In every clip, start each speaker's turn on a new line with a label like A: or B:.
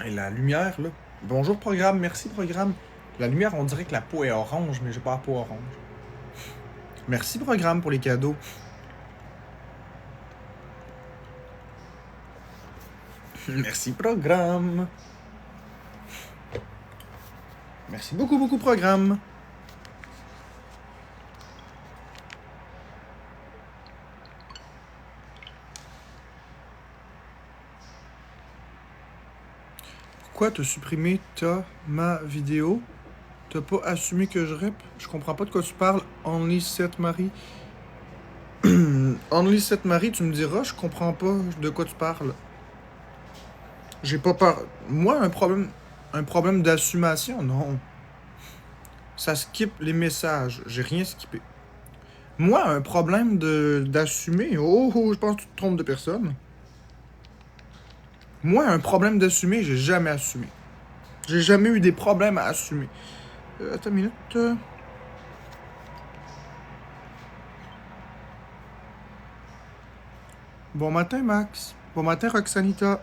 A: Et la lumière, là. Bonjour, programme. Merci, programme. La lumière, on dirait que la peau est orange, mais j'ai pas la peau orange. Merci, programme, pour les cadeaux. Merci, programme. Merci beaucoup, beaucoup, programme. Pourquoi t'as supprimé ma vidéo? T'as pas assumé que je rep? Je comprends pas de quoi tu parles. Only Set Marie. Only Set Marie, tu me diras, je comprends pas de quoi tu parles. J'ai pas peur. Moi, un problème d'assumation, non. Ça skip les messages. J'ai rien skippé. Moi, un problème d'assumer. Oh, je pense que tu te trompes de personne. Moi, un problème d'assumer, j'ai jamais assumé. J'ai jamais eu des problèmes à assumer. Attends une minute. Bon matin, Max. Bon matin, Roxanita.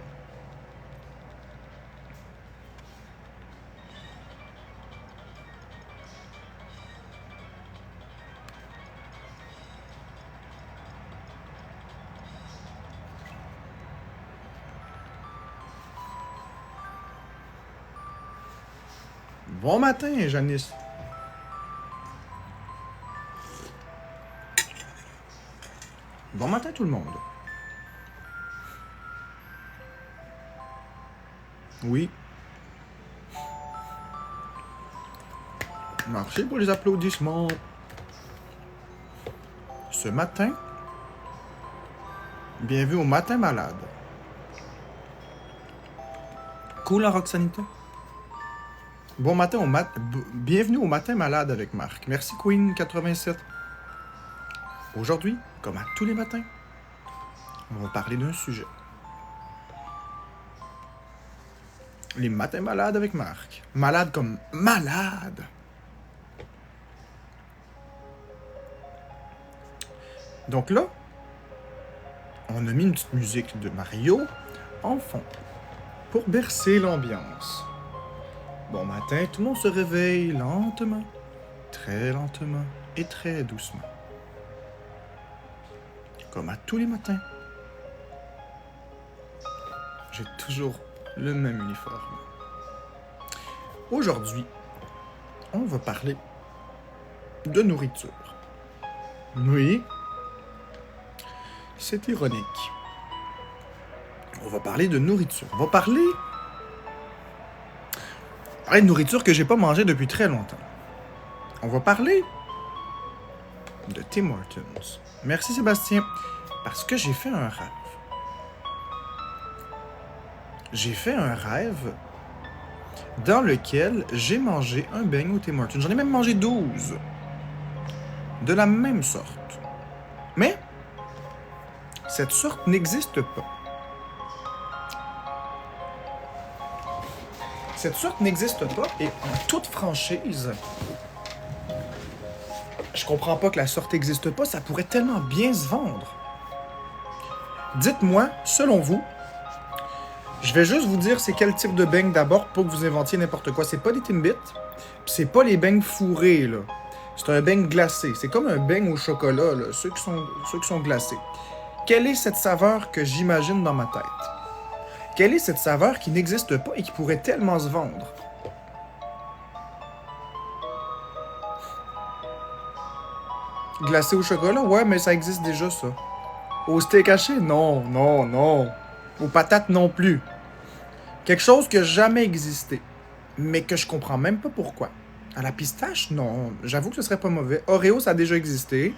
A: Bon matin, Janice. Bon matin, tout le monde. Oui. Merci pour les applaudissements. Ce matin, bienvenue au Matin Malade. Cool, hein, Roxanita? Bon matin bienvenue au Matin Malade avec Marc. Merci, Queen87. Aujourd'hui, comme à tous les matins, on va parler d'un sujet. Les Matins Malades avec Marc. Malade comme malade. Donc là, on a mis une petite musique de Mario en fond pour bercer l'ambiance. Bon matin, tout le monde se réveille lentement, très lentement et très doucement. Comme à tous les matins. J'ai toujours le même uniforme. Aujourd'hui, on va parler de nourriture. Oui, c'est ironique. On va parler de nourriture. On va parler de nourriture que j'ai pas mangée depuis très longtemps. On va parler de Tim Hortons. Merci Sébastien, parce que j'ai fait un rêve. J'ai fait un rêve dans lequel j'ai mangé un beigne au Tim Hortons. J'en ai même mangé 12. De la même sorte. Mais cette sorte n'existe pas. Cette sorte n'existe pas et en toute franchise, je comprends pas que la sorte n'existe pas, ça pourrait tellement bien se vendre. Dites-moi, selon vous, je vais juste vous dire c'est quel type de beigne d'abord pour que vous inventiez n'importe quoi. C'est pas des Timbits, pis c'est pas les beignes fourrés, là. C'est un beigne glacé. C'est comme un beigne au chocolat, là, ceux qui sont glacés. Quelle est cette saveur que j'imagine dans ma tête? Quelle est cette saveur qui n'existe pas et qui pourrait tellement se vendre? Glacé au chocolat? Ouais, mais ça existe déjà, ça. Au steak haché? Non, non, non. Aux patates non plus. Quelque chose qui n'a jamais existé, mais que je comprends même pas pourquoi. À la pistache? Non, j'avoue que ce serait pas mauvais. Oreo, ça a déjà existé.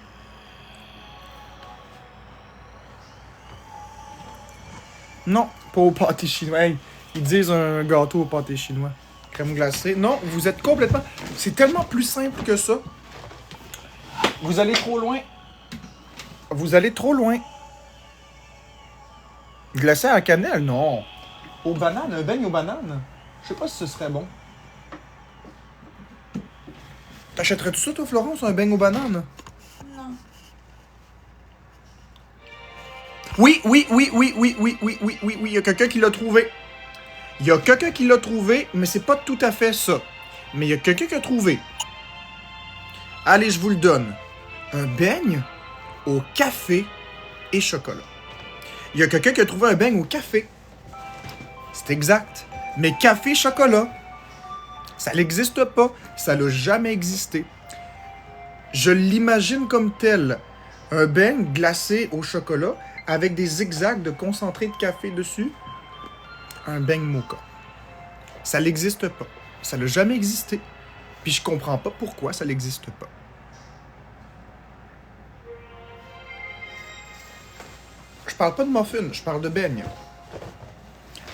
A: Non, pas au pâté chinois. Hey, ils disent un gâteau au pâté chinois. Crème glacée. Non, vous êtes complètement... C'est tellement plus simple que ça. Vous allez trop loin. Vous allez trop loin. Glacé à la cannelle? Non. Aux bananes? Un beigne aux bananes? Je sais pas si ce serait bon. T'achèterais-tu ça, toi, Florence, un beigne aux bananes?
B: Non.
A: Oui, il y a quelqu'un qui l'a trouvé. Il y a quelqu'un qui l'a trouvé, mais c'est pas tout à fait ça. Mais il y a quelqu'un qui a trouvé. Allez, je vous le donne. Un beigne au café et chocolat. Il y a quelqu'un qui a trouvé un beigne au café. C'est exact. Mais café-chocolat, ça n'existe pas. Ça n'a jamais existé. Je l'imagine comme tel. Un beigne glacé au chocolat avec des zigzags de concentré de café dessus. Un beigne mocha. Ça n'existe pas. Ça n'a jamais existé. Puis je comprends pas pourquoi ça n'existe pas. Je parle pas de muffin, je parle de beigne.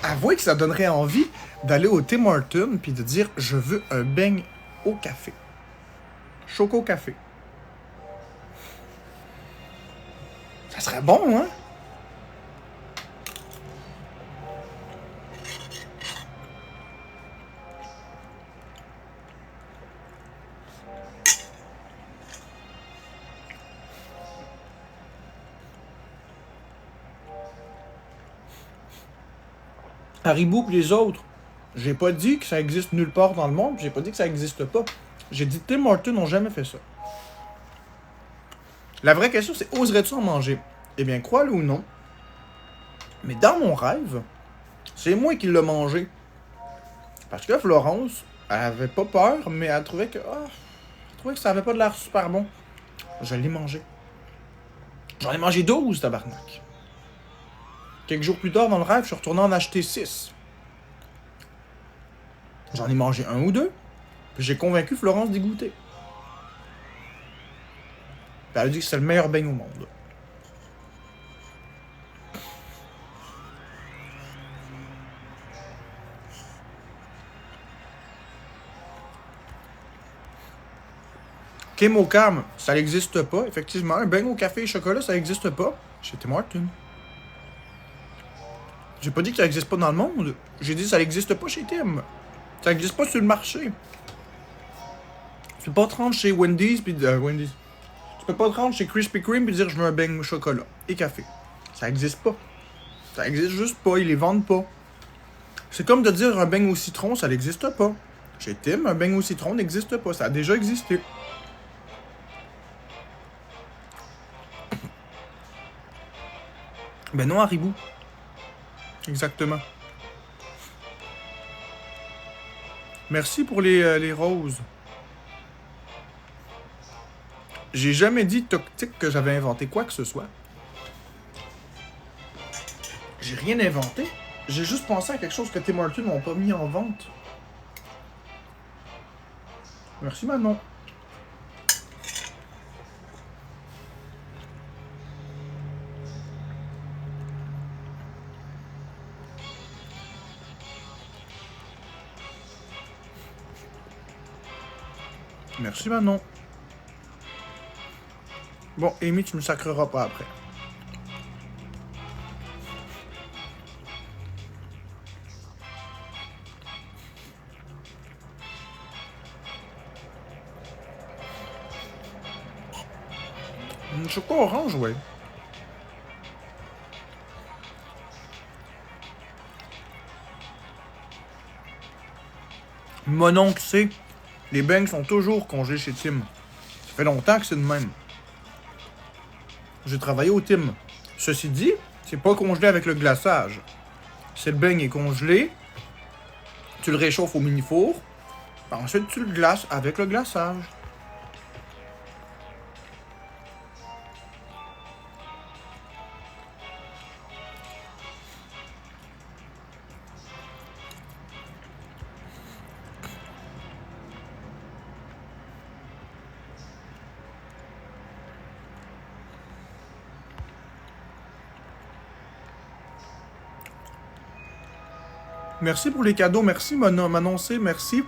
A: Avouez que ça donnerait envie d'aller au Tim Hortons puis de dire « Je veux un beigne au café. » Choco café. Ça serait bon, hein? Haribo et les autres, j'ai pas dit que ça existe nulle part dans le monde, j'ai pas dit que ça existe pas. J'ai dit que Tim Hortons n'ont jamais fait ça. La vraie question, c'est oserais-tu en manger? Eh bien, crois-le ou non, mais dans mon rêve, c'est moi qui l'ai mangé. Parce que Florence, elle avait pas peur, mais elle trouvait que, ça avait pas de l'air super bon. Je l'ai mangé. J'en ai mangé 12, tabarnak. Quelques jours plus tard, dans le rêve, je suis retourné en acheter 6. J'en ai mangé 1 ou 2, puis j'ai convaincu Florence d'y goûter. Puis elle a dit que c'est le meilleur beigne au monde. Kim au Cam, ça n'existe pas, effectivement. Un beigne au café et chocolat, ça n'existe pas. Chez Tim Hortons. J'ai pas dit que ça n'existe pas dans le monde. J'ai dit que ça n'existe pas chez Tim. Ça n'existe pas sur le marché. Tu peux pas te rendre chez Wendy's puis Wendy's. Tu peux pas te rendre chez Krispy Kreme puis dire je veux un beigne au chocolat et café. Ça n'existe pas. Ça n'existe juste pas, ils les vendent pas. C'est comme de dire un beigne au citron, ça n'existe pas. Chez Tim, un beigne au citron n'existe pas, ça a déjà existé. Ben non, Haribo. Exactement. Merci pour les roses. J'ai jamais dit Toctic que j'avais inventé quoi que ce soit. J'ai rien inventé. J'ai juste pensé à quelque chose que Tim Hortons n'ont pas mis en vente. Merci Manon. Merci Manon. Bon, Amy, tu me sacreras pas après. Une chocolat orange, ouais. Mon oncle sait, les beignes sont toujours congelés chez Tim. Ça fait longtemps que c'est de même. J'ai travaillé au Tim. Ceci dit, c'est pas congelé avec le glaçage. Si le beigne est congelé, tu le réchauffes au mini-four, ensuite tu le glaces avec le glaçage. Merci pour les cadeaux. Merci, m'annoncer. Merci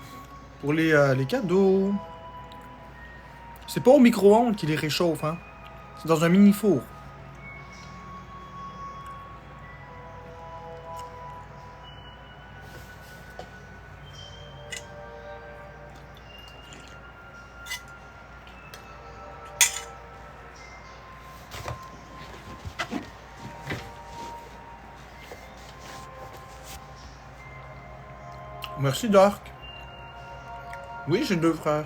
A: pour les cadeaux. C'est pas au micro-ondes qui les réchauffe, hein. C'est dans un mini-four. Merci, Dark. Oui, j'ai 2 frères.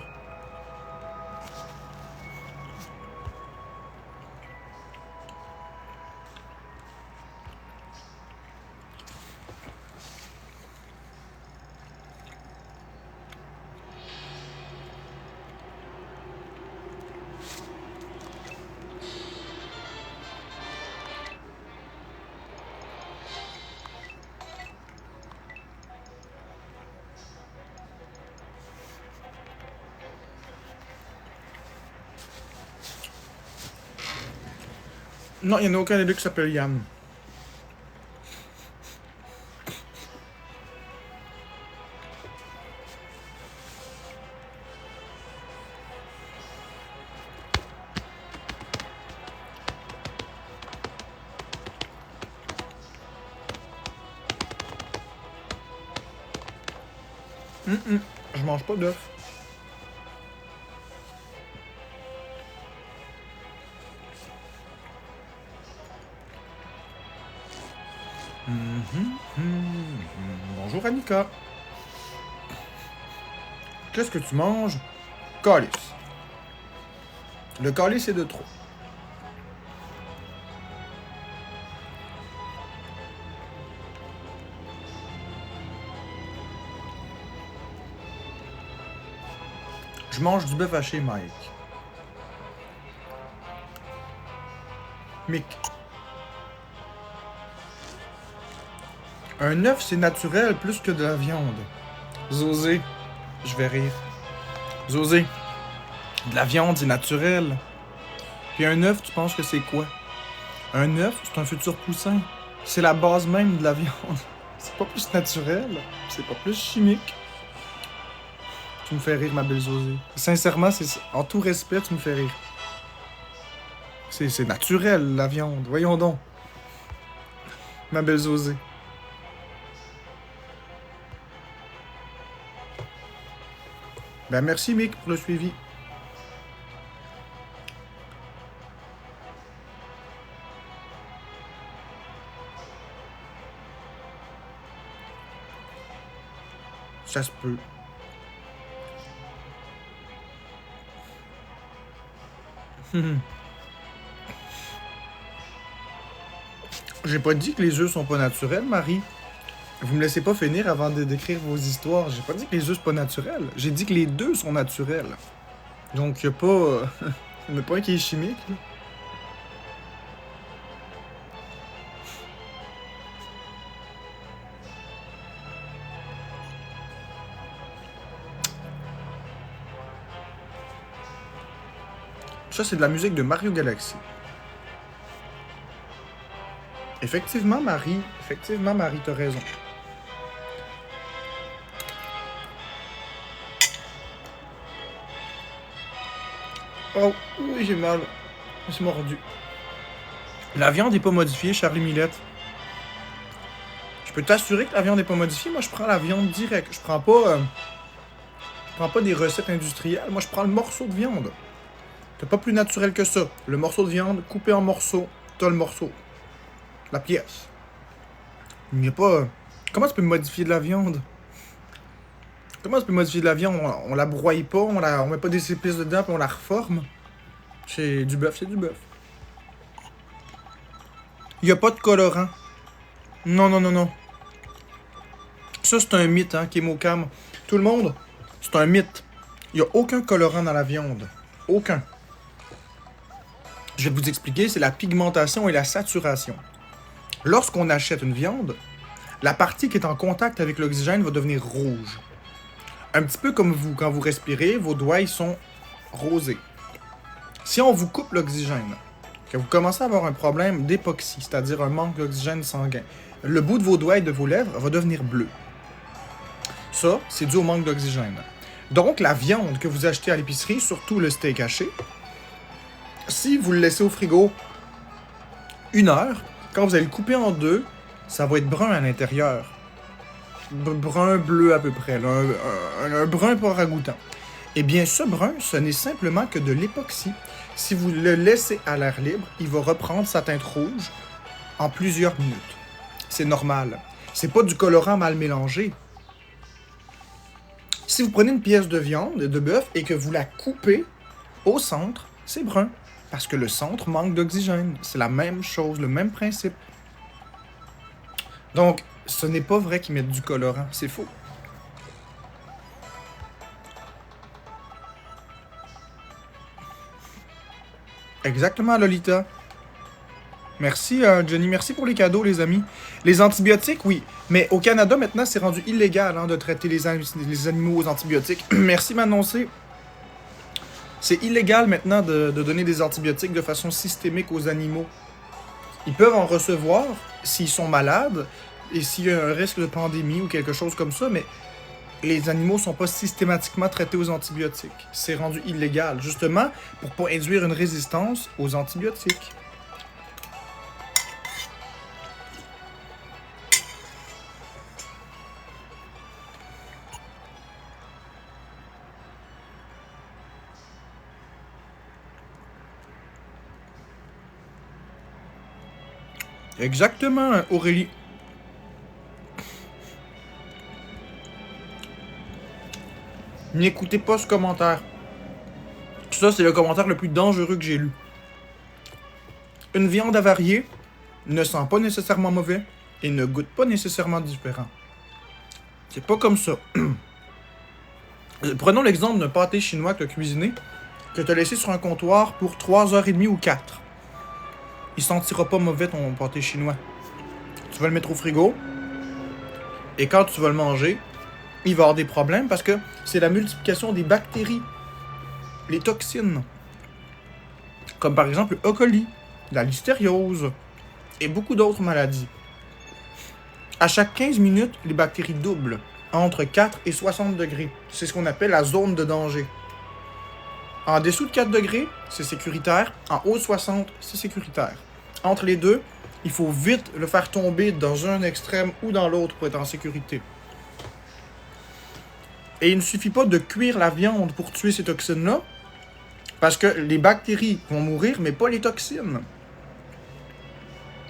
A: Non, il n'y en a aucun des deux qui s'appelle Yann. Je mange pas d'œufs. Bonjour Annika. Qu'est-ce que tu manges? Calice. Le calice est de trop. Je mange du bœuf haché, Mike. Mick. Un œuf, c'est naturel plus que de la viande. Zosé. Je vais rire. Zosé. De la viande, c'est naturel. Puis un œuf, tu penses que c'est quoi? Un œuf, c'est un futur poussin. C'est la base même de la viande. C'est pas plus naturel. C'est pas plus chimique. Tu me fais rire, ma belle Zosé. Sincèrement, en tout respect, tu me fais rire. C'est naturel, la viande. Voyons donc. Ma belle Zosé. Ben merci, Mick, pour le suivi. Ça se peut. J'ai pas dit que les œufs sont pas naturels, Marie. Vous me laissez pas finir avant de décrire vos histoires. J'ai pas dit que les œufs sont pas naturels. J'ai dit que les deux sont naturels. Donc, y a pas... Il n'y en a pas un qui est chimique, là. Ça, c'est de la musique de Mario Galaxy. Effectivement, Marie, t'as raison. Oh, oui, j'ai mal. Je me suis mordu. La viande n'est pas modifiée, Charlie Millette. Je peux t'assurer que la viande n'est pas modifiée. Moi, je prends la viande directe. Je prends pas des recettes industrielles. Moi, je prends le morceau de viande. C'est pas plus naturel que ça. Le morceau de viande, coupé en morceaux, t'as le morceau. La pièce. Il n'y a pas... Comment tu peux modifier de la viande? Comment tu peux modifier de la viande? On la broye pas, on met pas des épices dedans, puis on la reforme. C'est du bœuf, c'est du bœuf. Il n'y a pas de colorant. Non, non, non, non. Ça, c'est un mythe, hein, Kémocam. Tout le monde, c'est un mythe. Il n'y a aucun colorant dans la viande. Aucun. Je vais vous expliquer, c'est la pigmentation et la saturation. Lorsqu'on achète une viande, la partie qui est en contact avec l'oxygène va devenir rouge. Un petit peu comme vous, quand vous respirez, vos doigts ils sont rosés. Si on vous coupe l'oxygène, que vous commencez à avoir un problème d'époxy, c'est-à-dire un manque d'oxygène sanguin, le bout de vos doigts et de vos lèvres va devenir bleu. Ça, c'est dû au manque d'oxygène. Donc, la viande que vous achetez à l'épicerie, surtout le steak haché, si vous le laissez au frigo 1 heure, quand vous allez le couper en deux, ça va être brun à l'intérieur. Brun bleu à peu près, là, un brun pas ragoûtant. Eh bien, ce brun, ce n'est simplement que de l'époxy. Si vous le laissez à l'air libre, il va reprendre sa teinte rouge en plusieurs minutes. C'est normal. C'est pas du colorant mal mélangé. Si vous prenez une pièce de viande, de bœuf, et que vous la coupez au centre, c'est brun. Parce que le centre manque d'oxygène. C'est la même chose, le même principe. Donc, ce n'est pas vrai qu'ils mettent du colorant. C'est faux. Exactement, Lolita. Merci, Jenny. Merci pour les cadeaux, les amis. Les antibiotiques, oui. Mais au Canada, maintenant, c'est rendu illégal de traiter les animaux aux antibiotiques. Merci, m'annoncer. C'est illégal maintenant de donner des antibiotiques de façon systémique aux animaux. Ils peuvent en recevoir s'ils sont malades et s'il y a un risque de pandémie ou quelque chose comme ça, mais les animaux ne sont pas systématiquement traités aux antibiotiques. C'est rendu illégal, justement, pour ne pas induire une résistance aux antibiotiques. Exactement, Aurélie. N'écoutez pas ce commentaire. Ça, c'est le commentaire le plus dangereux que j'ai lu. Une viande avariée ne sent pas nécessairement mauvais et ne goûte pas nécessairement différent. C'est pas comme ça. Prenons l'exemple d'un pâté chinois que tu as cuisiné, que tu as laissé sur un comptoir pour 3h30 ou 4. Il sentira pas mauvais ton pâté chinois. Tu vas le mettre au frigo, et quand tu vas le manger, il va y avoir des problèmes parce que c'est la multiplication des bactéries, les toxines, comme par exemple le E. coli, la listériose et beaucoup d'autres maladies. À chaque 15 minutes, les bactéries doublent entre 4 et 60 degrés. C'est ce qu'on appelle la zone de danger. En dessous de 4 degrés, c'est sécuritaire. En haut de 60, c'est sécuritaire. Entre les deux, il faut vite le faire tomber dans un extrême ou dans l'autre pour être en sécurité. Et il ne suffit pas de cuire la viande pour tuer ces toxines-là, parce que les bactéries vont mourir, mais pas les toxines.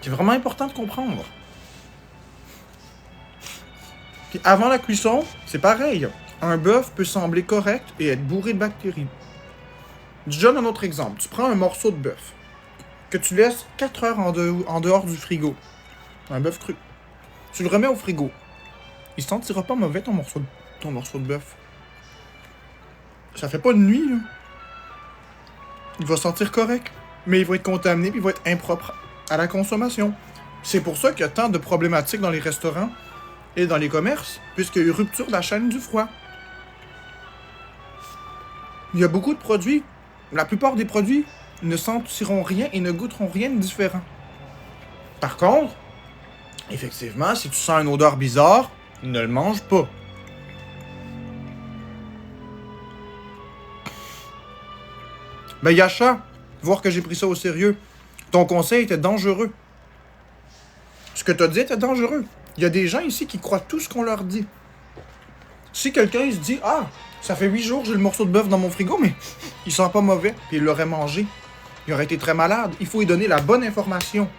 A: C'est vraiment important de comprendre. Puis avant la cuisson, c'est pareil. Un bœuf peut sembler correct et être bourré de bactéries. Je donne un autre exemple. Tu prends un morceau de bœuf que tu laisses 4 heures en dehors du frigo. Un bœuf cru. Tu le remets au frigo. Il ne sentira pas mauvais ton morceau de bœuf. Ça fait pas de nuit, là. Il va sentir correct, mais il va être contaminé puis il va être impropre à la consommation. C'est pour ça qu'il y a tant de problématiques dans les restaurants et dans les commerces, puisqu'il y a eu rupture de la chaîne du froid. Il y a beaucoup de produits, la plupart des produits ne sentiront rien et ne goûteront rien de différent. Par contre, effectivement, si tu sens une odeur bizarre, ne le mange pas. Ben Yasha, voir que j'ai pris ça au sérieux. Ton conseil était dangereux. Ce que tu as dit était dangereux. Il y a des gens ici qui croient tout ce qu'on leur dit. Si quelqu'un il se dit « Ah, ça fait 8 jours que j'ai le morceau de bœuf dans mon frigo, mais il sent pas mauvais. » Puis il l'aurait mangé. Il aurait été très malade. Il faut lui donner la bonne information.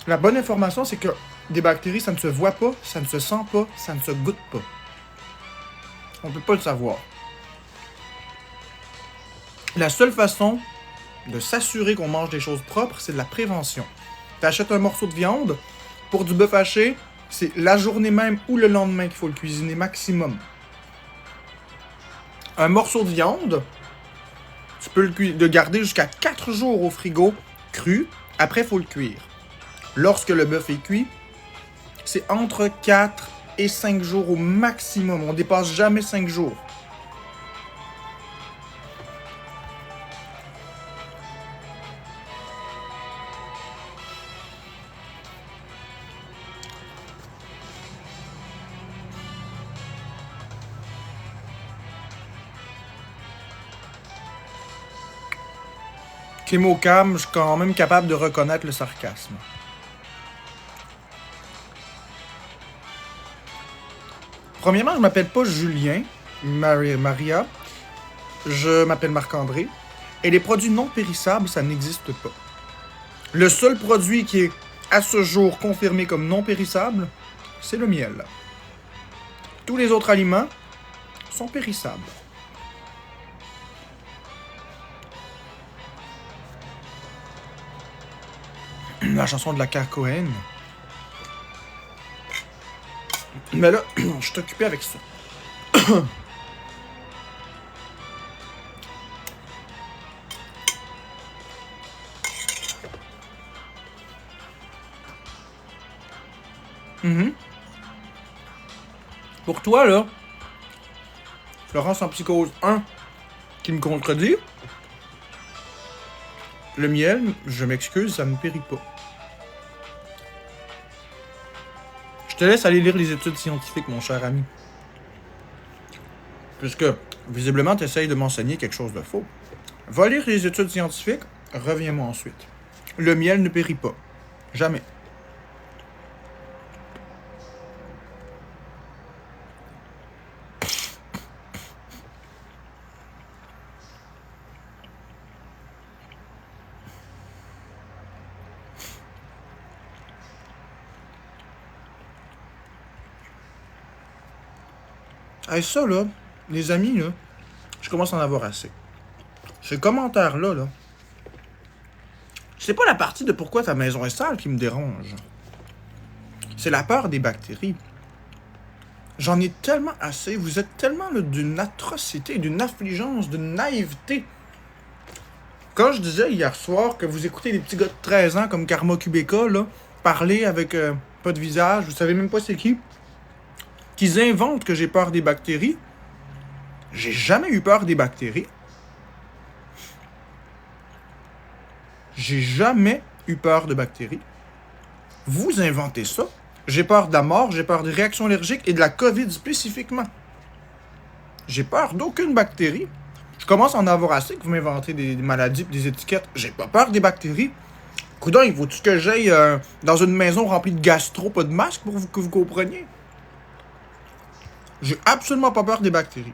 A: La bonne information, c'est que des bactéries, ça ne se voit pas, ça ne se sent pas, ça ne se goûte pas. On ne peut pas le savoir. La seule façon de s'assurer qu'on mange des choses propres, c'est de la prévention. Tu achètes un morceau de viande, pour du bœuf haché, c'est la journée même ou le lendemain qu'il faut le cuisiner maximum. Un morceau de viande, tu peux le garder jusqu'à 4 jours au frigo, cru, après il faut le cuire. Lorsque le bœuf est cuit, c'est entre 4 et 5 jours au maximum. On ne dépasse jamais 5 jours. Kémocam, je suis quand même capable de reconnaître le sarcasme. Premièrement, je m'appelle pas Julien, Maria. Je m'appelle Marc-André. Et les produits non périssables, ça n'existe pas. Le seul produit qui est, à ce jour, confirmé comme non périssable, c'est le miel. Tous les autres aliments sont périssables. La chanson de la Cacoëne. Mais là, je suis occupé avec ça. Pour toi, là, Florence en psychose 1, qui me contredit, le miel, je m'excuse, ça ne périt pas. Je te laisse aller lire les études scientifiques, mon cher ami. Puisque, visiblement, tu essayes de m'enseigner quelque chose de faux. Va lire les études scientifiques, reviens-moi ensuite. Le miel ne périt pas. Jamais. Hey, ça, là, les amis, là, je commence à en avoir assez. Ces commentaires-là, là, c'est pas la partie de pourquoi ta maison est sale qui me dérange. C'est la peur des bactéries. J'en ai tellement assez. Vous êtes tellement d'une atrocité, d'une affligence, d'une naïveté. Quand je disais hier soir que vous écoutez des petits gars de 13 ans comme Karma Kubeka, là, parler avec pas de visage, vous savez même pas c'est qui, qu'ils inventent que j'ai peur des bactéries. J'ai jamais eu peur des bactéries. J'ai jamais eu peur de bactéries. Vous inventez ça. J'ai peur de la mort, j'ai peur des réactions allergiques et de la COVID spécifiquement. J'ai peur d'aucune bactérie. Je commence à en avoir assez que vous m'inventez des maladies et des étiquettes. J'ai pas peur des bactéries. Coudonc, il faut-tu que j'aille dans une maison remplie de gastro, pas de masque pour que vous compreniez? J'ai absolument pas peur des bactéries.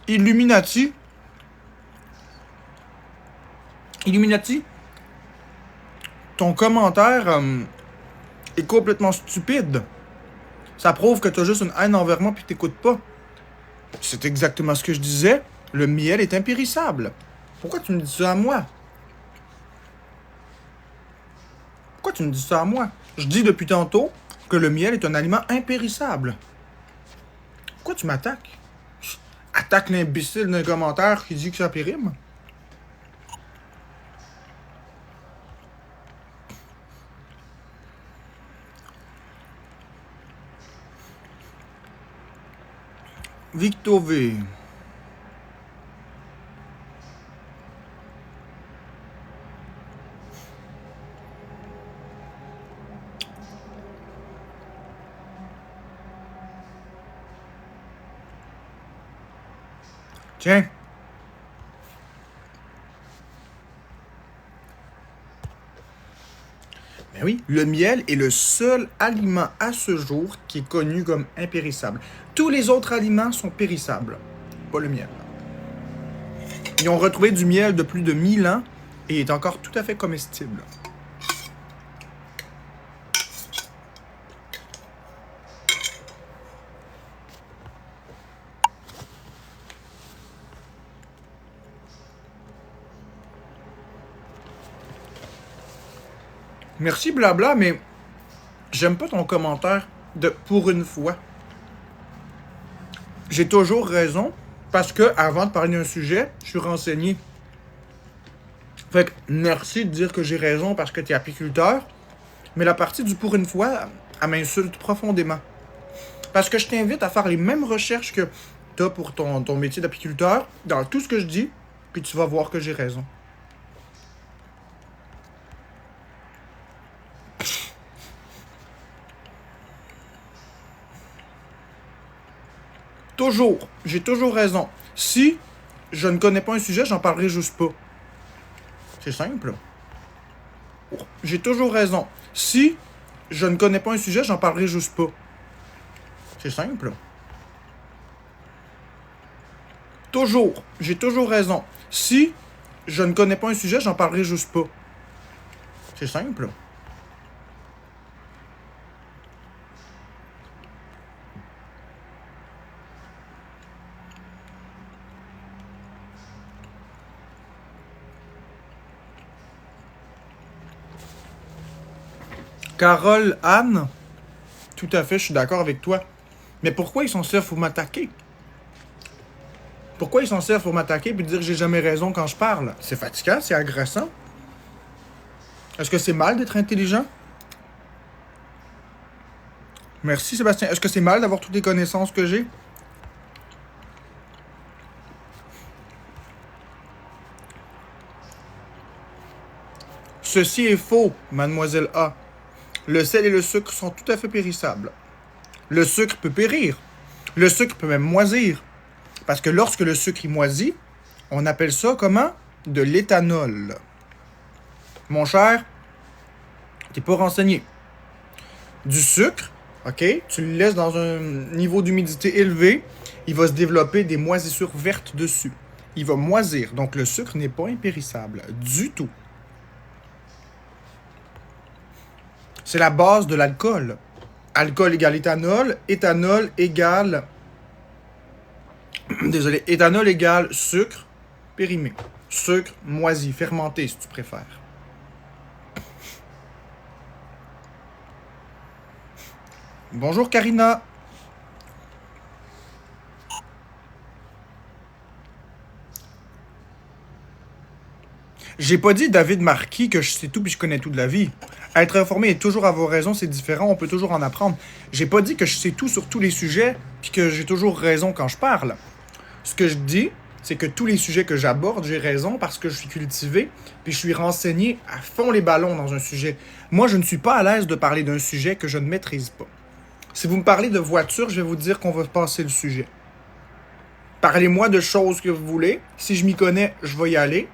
A: Illuminati, ton commentaire est complètement stupide. Ça prouve que t'as juste une haine envers moi puis t'écoutes pas. C'est exactement ce que je disais. Le miel est impérissable. Pourquoi tu me dis ça à moi? Pourquoi tu me dis ça à moi? Je dis depuis tantôt que le miel est un aliment impérissable. Pourquoi tu m'attaques? Attaque l'imbécile d'un commentaire qui dit que ça périme. Victor V. Tiens. Ben oui, le miel est le seul aliment à ce jour qui est connu comme impérissable. Tous les autres aliments sont périssables, pas le miel. Ils ont retrouvé du miel de plus de 1000 ans et il est encore tout à fait comestible. Merci blabla, mais j'aime pas ton commentaire de pour une fois. J'ai toujours raison parce que avant de parler d'un sujet, je suis renseigné. Fait que merci de dire que j'ai raison parce que tu es apiculteur, mais la partie du pour une fois, elle m'insulte profondément. Parce que je t'invite à faire les mêmes recherches que tu as pour ton métier d'apiculteur dans tout ce que je dis, puis tu vas voir que j'ai raison. Toujours. J'ai toujours raison. Si je ne connais pas un sujet, j'en parlerai juste pas. C'est simple. J'ai toujours raison. Si je ne connais pas un sujet, j'en parlerai juste pas. C'est simple. Toujours. J'ai toujours raison. Si je ne connais pas un sujet, j'en parlerai juste pas. C'est simple. Carole, Anne, tout à fait, je suis d'accord avec toi. Mais pourquoi ils sont servent pour m'attaquer? Pourquoi ils sont servent pour m'attaquer et dire que j'ai jamais raison quand je parle? C'est fatigant, c'est agressant. Est-ce que c'est mal d'être intelligent? Merci Sébastien. Est-ce que c'est mal d'avoir toutes les connaissances que j'ai? Ceci est faux, mademoiselle A. Le sel et le sucre sont tout à fait périssables. Le sucre peut périr. Le sucre peut même moisir. Parce que lorsque le sucre y moisit, on appelle ça comment? De l'éthanol. Mon cher, t'es pas renseigné. Du sucre, ok, tu le laisses dans un niveau d'humidité élevé, il va se développer des moisissures vertes dessus. Il va moisir. Donc le sucre n'est pas impérissable du tout. C'est la base de l'alcool. Alcool égale éthanol, éthanol égale... Désolé, éthanol égale sucre périmé. Sucre moisi, fermenté si tu préfères. Bonjour Karina. J'ai pas dit David Marquis que je sais tout puis je connais tout de la vie. Être informé et toujours avoir raison, c'est différent, on peut toujours en apprendre. J'ai pas dit que je sais tout sur tous les sujets puis que j'ai toujours raison quand je parle. Ce que je dis, c'est que tous les sujets que j'aborde, j'ai raison parce que je suis cultivé puis je suis renseigné à fond les ballons dans un sujet. Moi, je ne suis pas à l'aise de parler d'un sujet que je ne maîtrise pas. Si vous me parlez de voiture, je vais vous dire qu'on va passer le sujet. Parlez-moi de choses que vous voulez. Si je m'y connais, je vais y aller.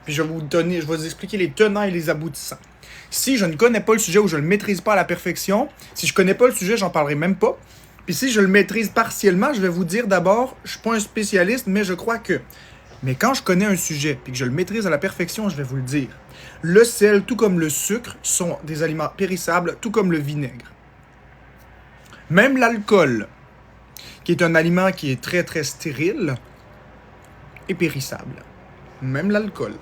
A: Puis je vais vous expliquer les tenants et les aboutissants. Si je ne connais pas le sujet ou je ne le maîtrise pas à la perfection, si je ne connais pas le sujet, j'en parlerai même pas. Puis si je le maîtrise partiellement, je vais vous dire d'abord, je ne suis pas un spécialiste, mais je crois que. Mais quand je connais un sujet puis que je le maîtrise à la perfection, je vais vous le dire. Le sel, tout comme le sucre, sont des aliments périssables, tout comme le vinaigre. Même l'alcool, qui est un aliment qui est très très stérile, est périssable. Même l'alcool.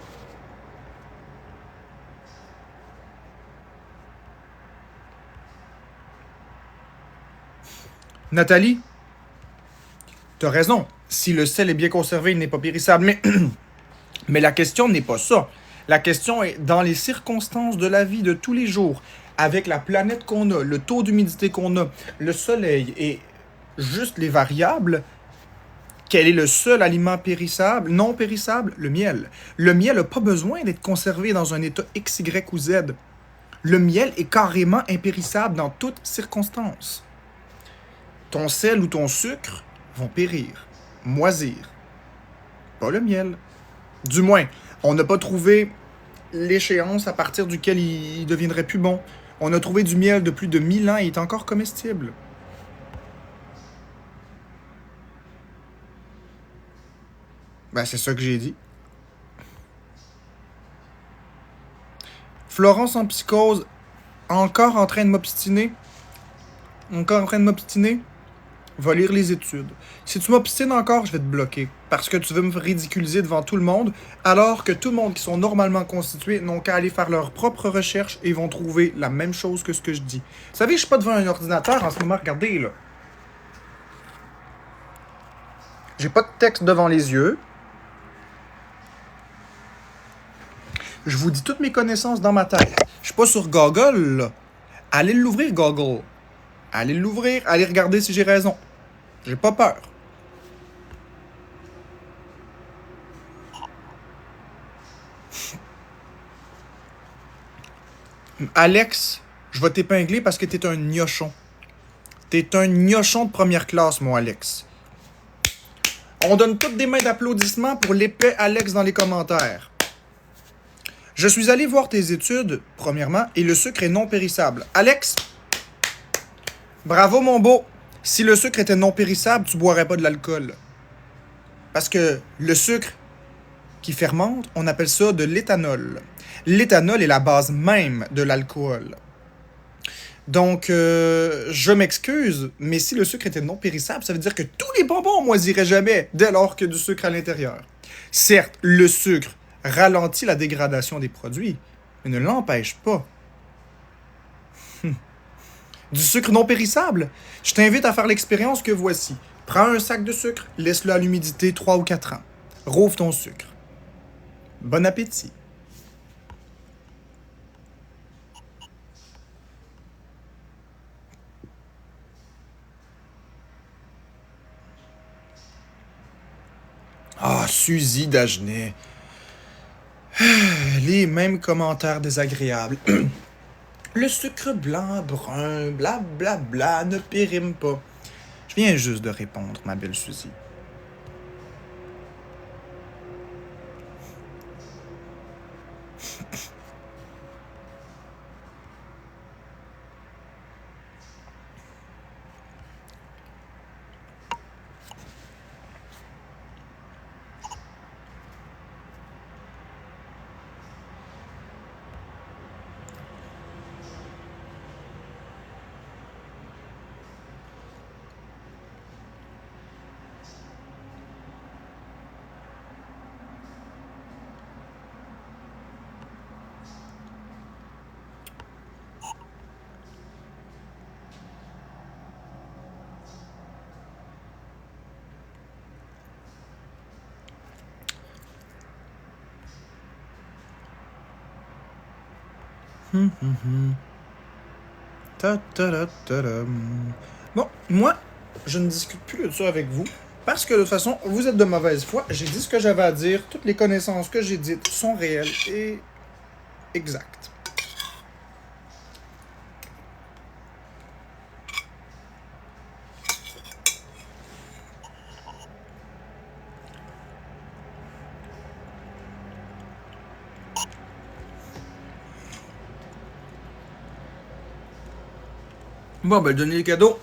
A: Nathalie, t'as raison. Si le sel est bien conservé, il n'est pas périssable. Mais la question n'est pas ça. La question est dans les circonstances de la vie de tous les jours, avec la planète qu'on a, le taux d'humidité qu'on a, le soleil et juste les variables, quel est le seul aliment périssable, non périssable? Le miel. Le miel n'a pas besoin d'être conservé dans un état X, Y ou Z. Le miel est carrément impérissable dans toutes circonstances. Ton sel ou ton sucre vont périr, moisir. Pas le miel. Du moins, on n'a pas trouvé l'échéance à partir duquel il deviendrait plus bon. On a trouvé du miel de plus de 1000 ans et il est encore comestible. Ben, c'est ça que j'ai dit. Florence en psychose, encore en train de m'obstiner. Encore en train de m'obstiner. Va lire les études. Si tu m'obstines encore, je vais te bloquer. Parce que tu veux me ridiculiser devant tout le monde, alors que tout le monde qui sont normalement constitués n'ont qu'à aller faire leurs propres recherches et vont trouver la même chose que ce que je dis. Vous savez, je suis pas devant un ordinateur en ce moment, regardez là. J'ai pas de texte devant les yeux. Je vous dis toutes mes connaissances dans ma tête. Je suis pas sur Google, là. Allez l'ouvrir, Google. Allez l'ouvrir, allez regarder si j'ai raison. J'ai pas peur. Alex, je vais t'épingler parce que t'es un gnochon. T'es un gnochon de première classe, mon Alex. On donne toutes des mains d'applaudissements pour l'épais Alex dans les commentaires. Je suis allé voir tes études, premièrement, et le sucre est non périssable. Alex, bravo mon beau. Si le sucre était non périssable, tu boirais pas de l'alcool. Parce que le sucre qui fermente, on appelle ça de l'éthanol. L'éthanol est la base même de l'alcool. Donc, je m'excuse, mais si le sucre était non périssable, ça veut dire que tous les bonbons moisiraient jamais dès lors qu'il y a du sucre à l'intérieur. Certes, le sucre ralentit la dégradation des produits, mais ne l'empêche pas. Du sucre non périssable? Je t'invite à faire l'expérience que voici. Prends un sac de sucre, laisse-le à l'humidité 3 ou 4 ans. Rouvre ton sucre. Bon appétit. Ah, Suzy Dagenet. Les mêmes commentaires désagréables. Le sucre blanc, brun, blablabla, bla, bla, ne périme pas. Je viens juste de répondre, ma belle Suzy. Bon, moi, je ne discute plus de ça avec vous. Parce que de toute façon, vous êtes de mauvaise foi. J'ai dit ce que j'avais à dire. Toutes les connaissances que j'ai dites sont réelles et exactes. Bon, ben, donnez les cadeaux.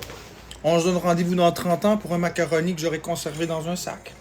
A: On se donne rendez-vous dans 30 ans pour un macaroni que j'aurai conservé dans un sac.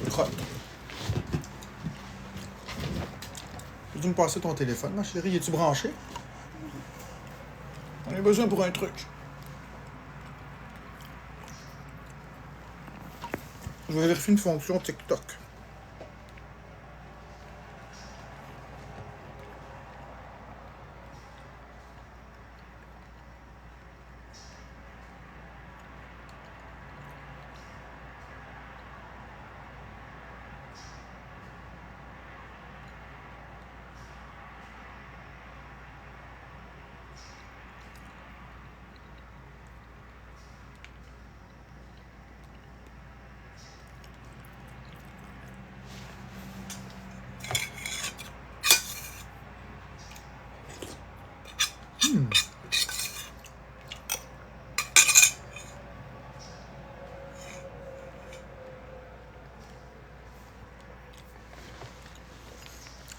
A: Crotte. Peux-tu me passer ton téléphone, ma chérie? Es-tu branché? On a besoin pour un truc. Je vais vérifier une fonction TikTok.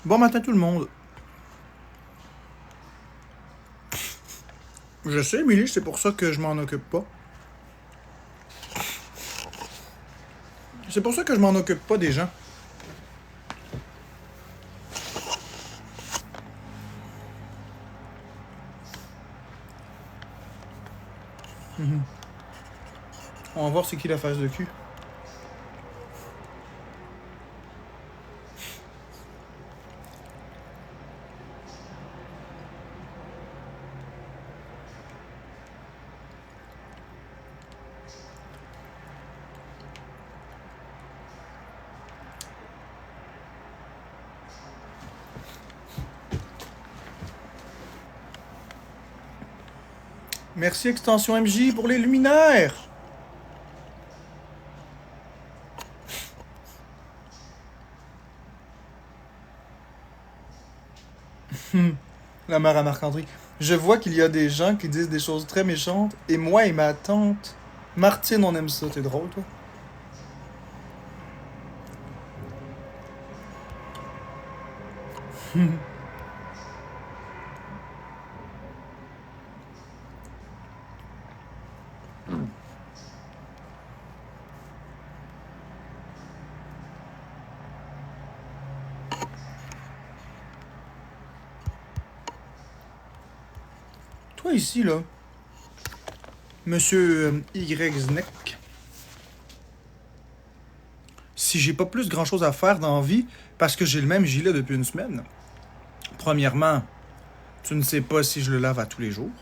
A: Bon matin tout le monde. Je sais, Émilie, c'est pour ça que je m'en occupe pas. C'est pour ça que je m'en occupe pas des gens. On va voir c'est qui la face de cul. Merci Extension MJ pour les luminaires. La mère à Marc-André. Je vois qu'il y a des gens qui disent des choses très méchantes. Et moi et ma tante, Martine, on aime ça. T'es drôle, toi? Toi ici, là, Monsieur Y. Zneck, si j'ai pas plus grand chose à faire dans la vie, parce que j'ai le même gilet depuis une semaine, premièrement, tu ne sais pas si je le lave à tous les jours.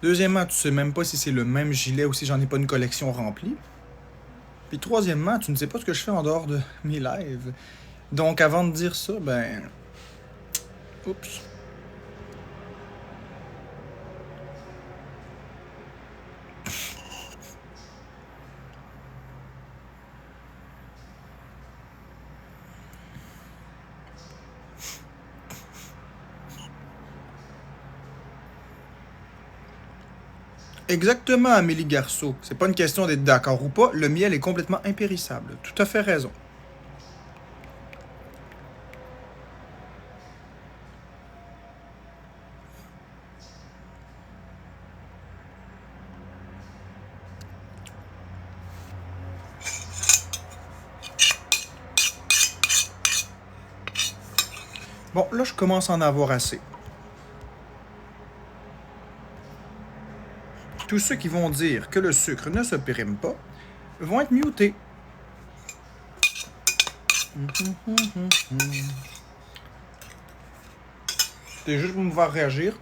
A: Deuxièmement, tu sais même pas si c'est le même gilet ou si j'en ai pas une collection remplie. Puis troisièmement, tu ne sais pas ce que je fais en dehors de mes lives. Donc avant de dire ça, ben... Oups. Exactement, Amélie Garceau. C'est pas une question d'être d'accord ou pas. Le miel est complètement impérissable. Tout à fait raison. Bon, là, je commence à en avoir assez. Tous ceux qui vont dire que le sucre ne se périme pas vont être mutés. C'était juste pour me voir réagir.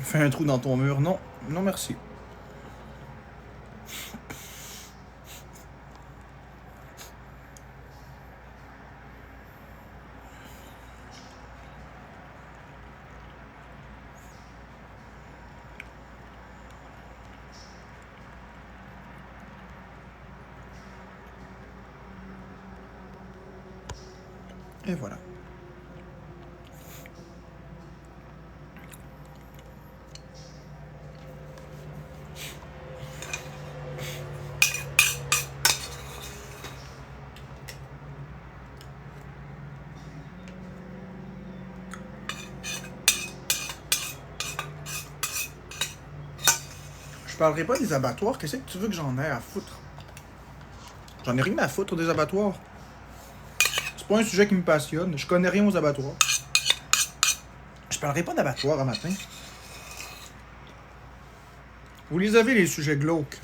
A: Fais un trou dans ton mur. Non, non merci. Et voilà. Je parlerai pas des abattoirs. Qu'est-ce que tu veux que j'en ai à foutre? J'en ai rien à foutre des abattoirs. C'est pas un sujet qui me passionne. Je connais rien aux abattoirs. Je parlerai pas d'abattoirs un matin. Vous les avez, les sujets glauques.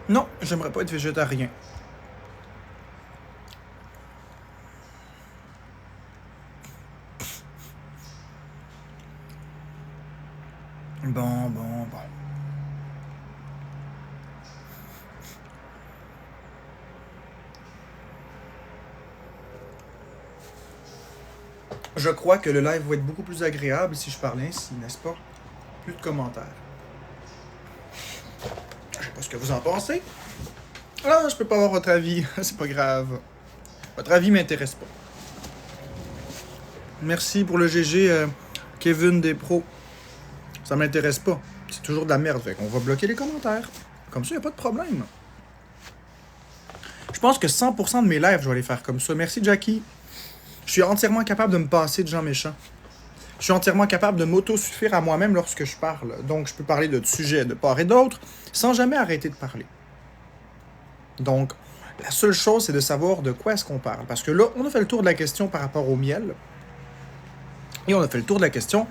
A: Non, j'aimerais pas être végétarien. Bon. Je crois que le live va être beaucoup plus agréable si je parlais ainsi, n'est-ce pas? Plus de commentaires. Je sais pas ce que vous en pensez. Ah, je peux pas avoir votre avis. C'est pas grave. Votre avis m'intéresse pas. Merci pour le GG, Kevin Despros. Ça m'intéresse pas. C'est toujours de la merde. Fait qu'on va bloquer les commentaires. Comme ça, y a pas de problème. Je pense que 100% de mes lives, je vais les faire comme ça. Merci, Jackie. Je suis entièrement capable de me passer de gens méchants. Je suis entièrement capable de m'auto-suffire à moi-même lorsque je parle. Donc, je peux parler de sujets de part et d'autre sans jamais arrêter de parler. Donc, la seule chose, c'est de savoir de quoi est-ce qu'on parle. Parce que là, on a fait le tour de la question par rapport au miel. Et on a fait le tour de la question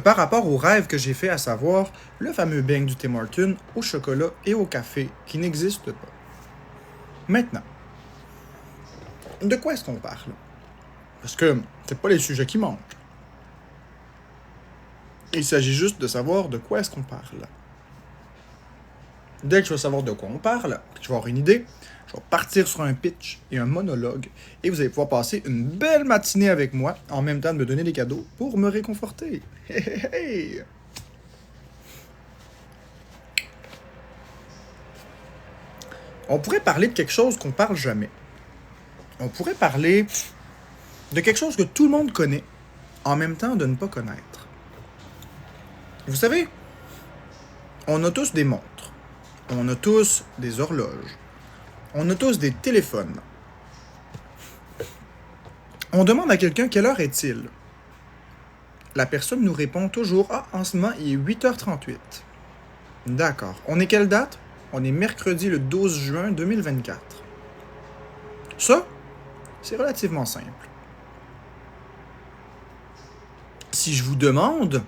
A: par rapport au rêve que j'ai fait, à savoir le fameux beigne du Tim Hortons au chocolat et au café qui n'existe pas. Maintenant, de quoi est-ce qu'on parle? Parce que c'est pas les sujets qui manquent. Il s'agit juste de savoir de quoi est-ce qu'on parle. Dès que je vais savoir de quoi on parle, je vais avoir une idée, je vais partir sur un pitch et un monologue, et vous allez pouvoir passer une belle matinée avec moi, en même temps de me donner des cadeaux pour me réconforter. Hey, hey, hey. On pourrait parler de quelque chose qu'on parle jamais. On pourrait parler de quelque chose que tout le monde connaît, en même temps de ne pas connaître. Vous savez, on a tous des montres, on a tous des horloges, on a tous des téléphones. On demande à quelqu'un quelle heure est-il. La personne nous répond toujours « Ah, en ce moment, il est 8h38. » D'accord. On est quelle date? On est mercredi le 12 juin 2024. Ça, c'est relativement simple. Si je vous demande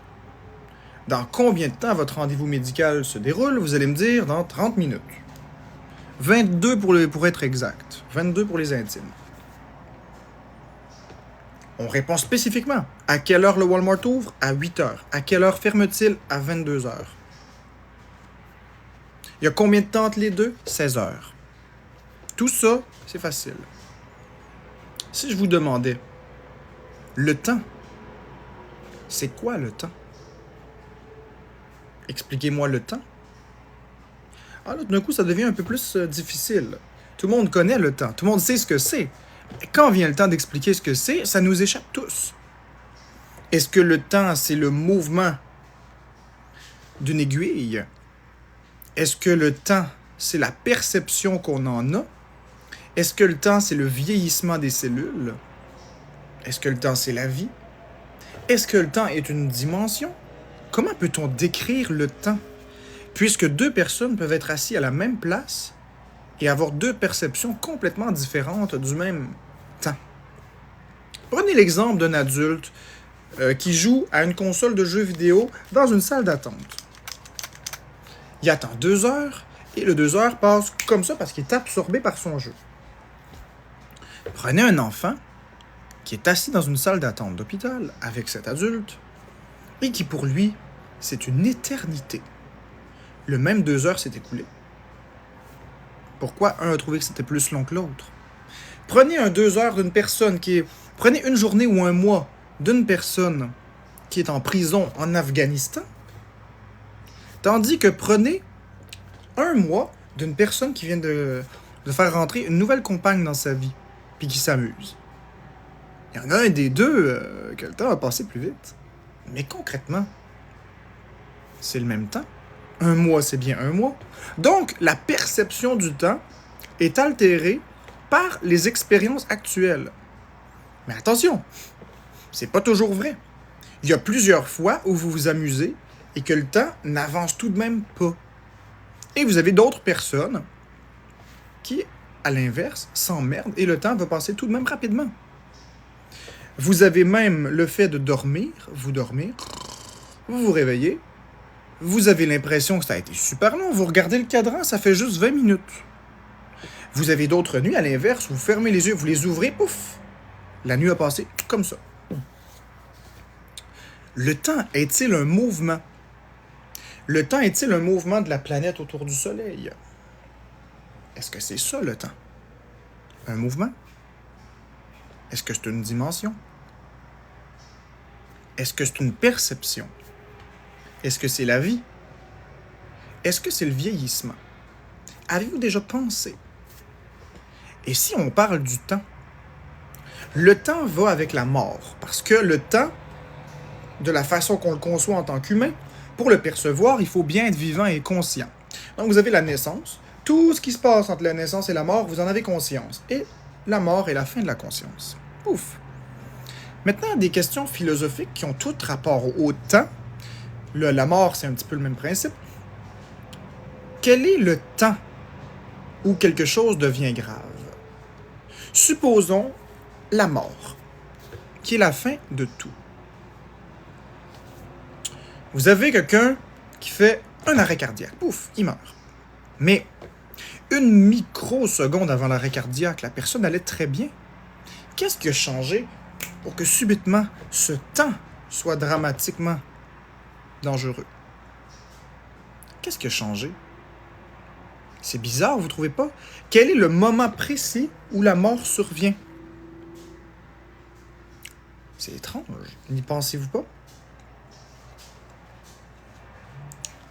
A: dans combien de temps votre rendez-vous médical se déroule, vous allez me dire dans 30 minutes. 22 pour être exact. 22 pour les intimes. On répond spécifiquement. À quelle heure le Walmart ouvre? À 8h. À quelle heure ferme-t-il? À 22h. Il y a combien de temps entre les deux? 16 heures. Tout ça, c'est facile. Si je vous demandais, le temps, c'est quoi le temps? Expliquez-moi le temps. Ah là, d'un coup, ça devient un peu plus difficile. Tout le monde connaît le temps. Tout le monde sait ce que c'est. Mais quand vient le temps d'expliquer ce que c'est, ça nous échappe tous. Est-ce que le temps, c'est le mouvement d'une aiguille? Est-ce que le temps, c'est la perception qu'on en a? Est-ce que le temps, c'est le vieillissement des cellules? Est-ce que le temps, c'est la vie? Est-ce que le temps est une dimension? Comment peut-on décrire le temps? Puisque deux personnes peuvent être assises à la même place et avoir deux perceptions complètement différentes du même temps. Prenez l'exemple d'un adulte qui joue à une console de jeux vidéo dans une salle d'attente. Il attend 2 heures et le 2 heures passe comme ça parce qu'il est absorbé par son jeu. Prenez un enfant qui est assis dans une salle d'attente d'hôpital avec cet adulte et qui pour lui, c'est une éternité. Le même 2 heures s'est écoulé. Pourquoi un a trouvé que c'était plus long que l'autre? Prenez un 2 heures d'une personne qui est... Prenez une journée ou un mois d'une personne qui est en prison en Afghanistan, tandis que prenez un mois d'une personne qui vient de faire rentrer une nouvelle compagne dans sa vie, puis qui s'amuse. Il y en a un des deux que le temps va passer plus vite. Mais concrètement, c'est le même temps. Un mois, c'est bien un mois. Donc, la perception du temps est altérée par les expériences actuelles. Mais attention, c'est pas toujours vrai. Il y a plusieurs fois où vous vous amusez et que le temps n'avance tout de même pas. Et vous avez d'autres personnes qui, à l'inverse, s'emmerdent et le temps va passer tout de même rapidement. Vous avez même le fait de dormir, vous vous réveillez, vous avez l'impression que ça a été super long, vous regardez le cadran, ça fait juste 20 minutes. Vous avez d'autres nuits, à l'inverse, vous fermez les yeux, vous les ouvrez, pouf, la nuit a passé comme ça. Le temps est-il un mouvement? Le temps est-il un mouvement de la planète autour du Soleil? Est-ce que c'est ça le temps? Un mouvement? Est-ce que c'est une dimension? Est-ce que c'est une perception? Est-ce que c'est la vie? Est-ce que c'est le vieillissement? Avez-vous déjà pensé? Et si on parle du temps? Le temps va avec la mort, parce que le temps, de la façon qu'on le conçoit en tant qu'humain, pour le percevoir, il faut bien être vivant et conscient. Donc vous avez la naissance, tout ce qui se passe entre la naissance et la mort, vous en avez conscience. Et la mort est la fin de la conscience. Ouf! Maintenant, des questions philosophiques qui ont tout rapport au temps. La mort, c'est un petit peu le même principe. Quel est le temps où quelque chose devient grave? Supposons la mort, qui est la fin de tout. Vous avez quelqu'un qui fait un arrêt cardiaque. Pouf, il meurt. Mais une microseconde avant l'arrêt cardiaque, la personne allait très bien. Qu'est-ce qui a changé pour que subitement ce temps soit dramatiquement dangereux? Qu'est-ce qui a changé? C'est bizarre, vous ne trouvez pas? Quel est le moment précis où la mort survient? C'est étrange, n'y pensez-vous pas?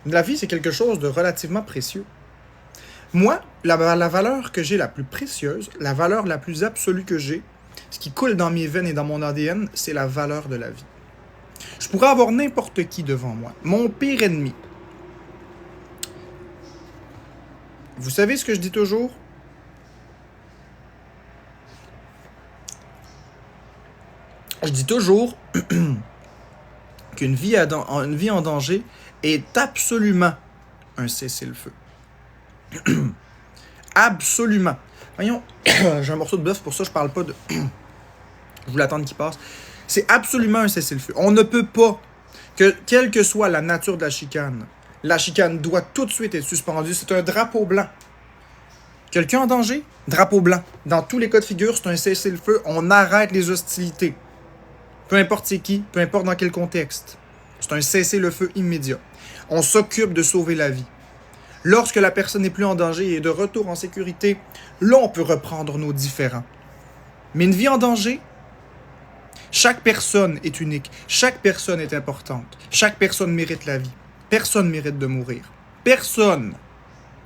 A: La vie, c'est quelque chose de relativement précieux. Moi, la valeur que j'ai la plus précieuse, la valeur la plus absolue que j'ai, ce qui coule dans mes veines et dans mon ADN, c'est la valeur de la vie. Je pourrais avoir n'importe qui devant moi, mon pire ennemi. Vous savez ce que je dis toujours? Je dis toujours qu'une vie en danger est absolument un cessez-le-feu. Absolument. Voyons, j'ai un morceau de bœuf, pour ça je parle pas de... Je voulais attendre qu'il passe. C'est absolument un cessez-le-feu. On ne peut pas, quelle que soit la nature de la chicane doit tout de suite être suspendue. C'est un drapeau blanc. Quelqu'un en danger? Drapeau blanc. Dans tous les cas de figure, c'est un cessez-le-feu. On arrête les hostilités. Peu importe c'est qui, peu importe dans quel contexte. C'est un cessez-le-feu immédiat. On s'occupe de sauver la vie. Lorsque la personne n'est plus en danger et est de retour en sécurité, là, on peut reprendre nos différends. Mais une vie en danger, chaque personne est unique. Chaque personne est importante. Chaque personne mérite la vie. Personne mérite de mourir. Personne.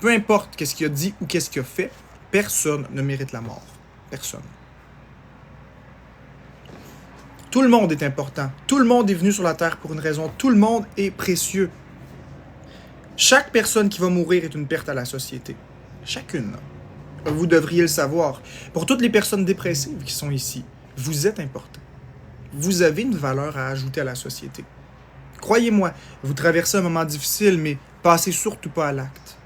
A: Peu importe qu'est-ce qu'il a dit ou qu'est-ce qu'il a fait, personne ne mérite la mort. Personne. Tout le monde est important. Tout le monde est venu sur la Terre pour une raison. Tout le monde est précieux. Chaque personne qui va mourir est une perte à la société. Chacune. Vous devriez le savoir. Pour toutes les personnes dépressives qui sont ici, vous êtes important. Vous avez une valeur à ajouter à la société. Croyez-moi, vous traversez un moment difficile, mais passez surtout pas à l'acte.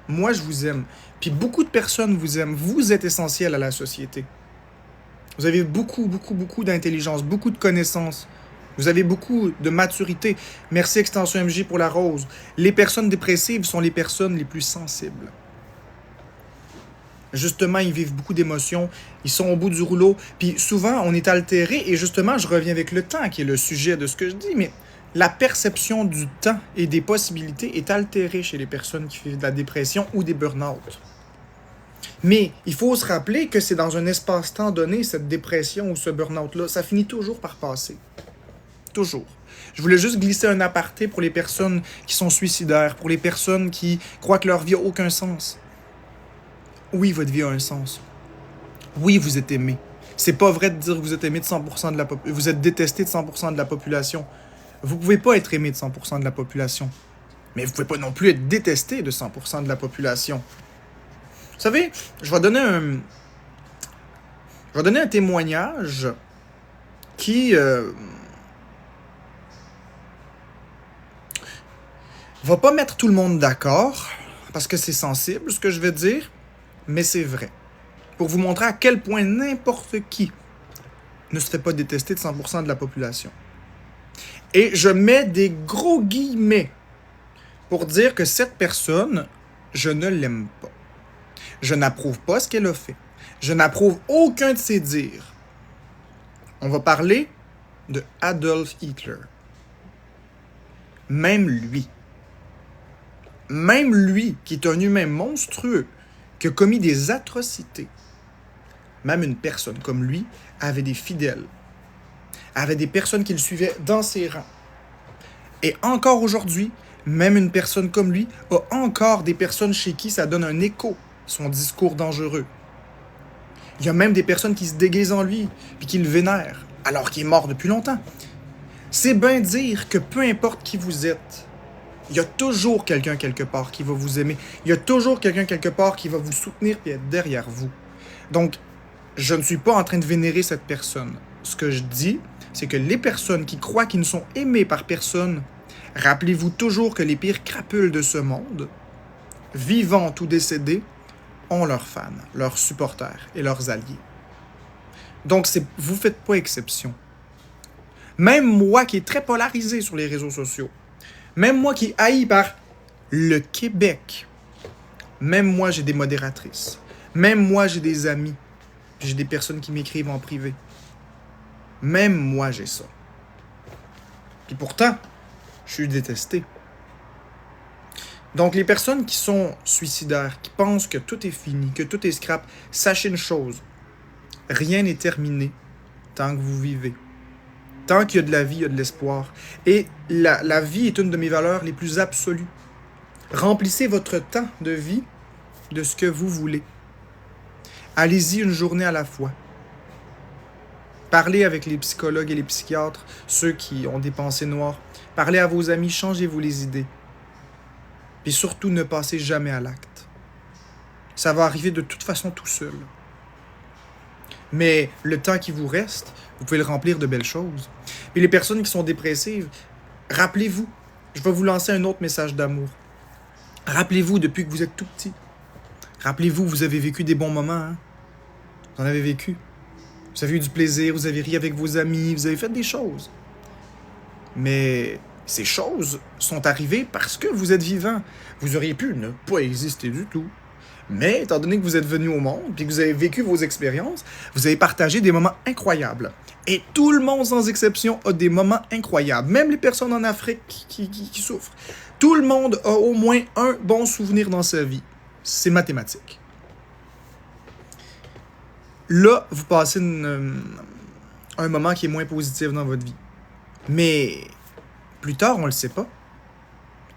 A: Moi, je vous aime. Puis beaucoup de personnes vous aiment. Vous êtes essentiel à la société. Vous avez beaucoup d'intelligence, beaucoup de connaissances. Vous avez beaucoup de maturité. Merci Extension MJ pour la rose. Les personnes dépressives sont les personnes les plus sensibles. Justement, ils vivent beaucoup d'émotions. Ils sont au bout du rouleau. Puis souvent, on est altéré. Et justement, je reviens avec le temps, qui est le sujet de ce que je dis. Mais la perception du temps et des possibilités est altérée chez les personnes qui vivent de la dépression ou des burn-out. Mais il faut se rappeler que c'est dans un espace-temps donné, cette dépression ou ce burn-out-là. Ça finit toujours par passer. Toujours. Je voulais juste glisser un aparté pour les personnes qui sont suicidaires, pour les personnes qui croient que leur vie n'a aucun sens. Oui, votre vie a un sens. Oui, vous êtes aimé. C'est pas vrai de dire que vous êtes aimé de 100% de la population. Vous êtes détesté de 100% de la population. Vous pouvez pas être aimé de 100% de la population. Mais vous pouvez pas non plus être détesté de 100% de la population. Vous savez, je vais donner un témoignage qui va pas mettre tout le monde d'accord, parce que c'est sensible ce que je vais dire, mais c'est vrai. Pour vous montrer à quel point n'importe qui ne se fait pas détester de 100% de la population. Et je mets des gros guillemets pour dire que cette personne, je ne l'aime pas. Je n'approuve pas ce qu'elle a fait. Je n'approuve aucun de ses dires. On va parler de Adolf Hitler. Même lui, qui est un humain monstrueux, qui a commis des atrocités, même une personne comme lui avait des fidèles, avait des personnes qui le suivaient dans ses rangs. Et encore aujourd'hui, même une personne comme lui a encore des personnes chez qui ça donne un écho, son discours dangereux. Il y a même des personnes qui se déguisent en lui, puis qui le vénèrent, alors qu'il est mort depuis longtemps. C'est bien dire que peu importe qui vous êtes, il y a toujours quelqu'un quelque part qui va vous aimer. Il y a toujours quelqu'un quelque part qui va vous soutenir et être derrière vous. Donc, je ne suis pas en train de vénérer cette personne. Ce que je dis, c'est que les personnes qui croient qu'ils ne sont aimés par personne, rappelez-vous toujours que les pires crapules de ce monde, vivants ou décédés, ont leurs fans, leurs supporters et leurs alliés. Donc, vous ne faites pas exception. Même moi qui est très polarisé sur les réseaux sociaux, même moi qui est haï par le Québec, même moi j'ai des modératrices, même moi j'ai des amis, j'ai des personnes qui m'écrivent en privé. Même moi j'ai ça. Puis pourtant, je suis détesté. Donc les personnes qui sont suicidaires, qui pensent que tout est fini, que tout est scrap, sachez une chose, rien n'est terminé tant que vous vivez. Tant qu'il y a de la vie, il y a de l'espoir. Et la vie est une de mes valeurs les plus absolues. Remplissez votre temps de vie de ce que vous voulez. Allez-y une journée à la fois. Parlez avec les psychologues et les psychiatres, ceux qui ont des pensées noires. Parlez à vos amis, changez-vous les idées. Puis surtout, ne passez jamais à l'acte. Ça va arriver de toute façon tout seul. Mais le temps qui vous reste, vous pouvez le remplir de belles choses. Et les personnes qui sont dépressives, rappelez-vous, je vais vous lancer un autre message d'amour. Rappelez-vous depuis que vous êtes tout petit. Rappelez-vous, vous avez vécu des bons moments. Hein? Vous en avez vécu. Vous avez eu du plaisir, vous avez ri avec vos amis, vous avez fait des choses. Mais ces choses sont arrivées parce que vous êtes vivant. Vous auriez pu ne pas exister du tout. Mais étant donné que vous êtes venu au monde et que vous avez vécu vos expériences, vous avez partagé des moments incroyables. Et tout le monde, sans exception, a des moments incroyables. Même les personnes en Afrique qui souffrent. Tout le monde a au moins un bon souvenir dans sa vie. C'est mathématique. Là, vous passez un moment qui est moins positif dans votre vie. Mais plus tard, on ne le sait pas.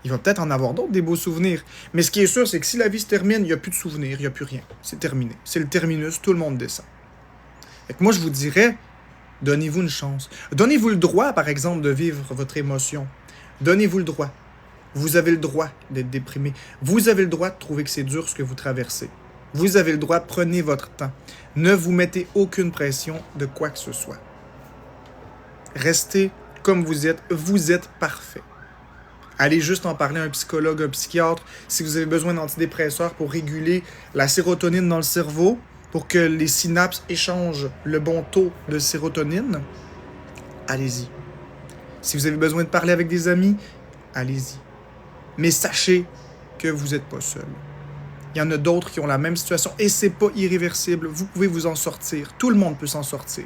A: Il va peut-être en avoir d'autres, des beaux souvenirs. Mais ce qui est sûr, c'est que si la vie se termine, il n'y a plus de souvenirs, il n'y a plus rien. C'est terminé. C'est le terminus, tout le monde descend. Fait que moi, je vous dirais, donnez-vous une chance. Donnez-vous le droit, par exemple, de vivre votre émotion. Donnez-vous le droit. Vous avez le droit d'être déprimé. Vous avez le droit de trouver que c'est dur ce que vous traversez. Vous avez le droit, prenez votre temps. Ne vous mettez aucune pression de quoi que ce soit. Restez comme vous êtes parfait. Allez juste en parler à un psychologue, un psychiatre. Si vous avez besoin d'antidépresseurs pour réguler la sérotonine dans le cerveau, pour que les synapses échangent le bon taux de sérotonine, allez-y. Si vous avez besoin de parler avec des amis, allez-y. Mais sachez que vous n'êtes pas seul. Il y en a d'autres qui ont la même situation et c'est pas irréversible. Vous pouvez vous en sortir. Tout le monde peut s'en sortir.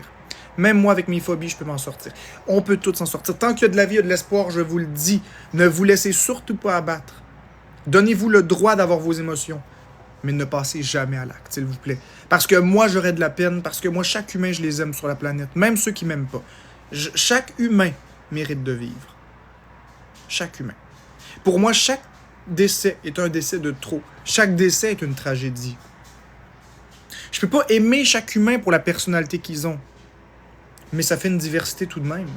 A: Même moi, avec mes phobies, je peux m'en sortir. On peut tous s'en sortir. Tant qu'il y a de la vie, il y a de l'espoir, je vous le dis. Ne vous laissez surtout pas abattre. Donnez-vous le droit d'avoir vos émotions. Mais ne passez jamais à l'acte, s'il vous plaît. Parce que moi, j'aurais de la peine. Parce que moi, chaque humain, je les aime sur la planète. Même ceux qui m'aiment pas. Chaque humain mérite de vivre. Chaque humain. Pour moi, chaque décès est un décès de trop. Chaque décès est une tragédie. Je peux pas aimer chaque humain pour la personnalité qu'ils ont. Mais ça fait une diversité tout de même.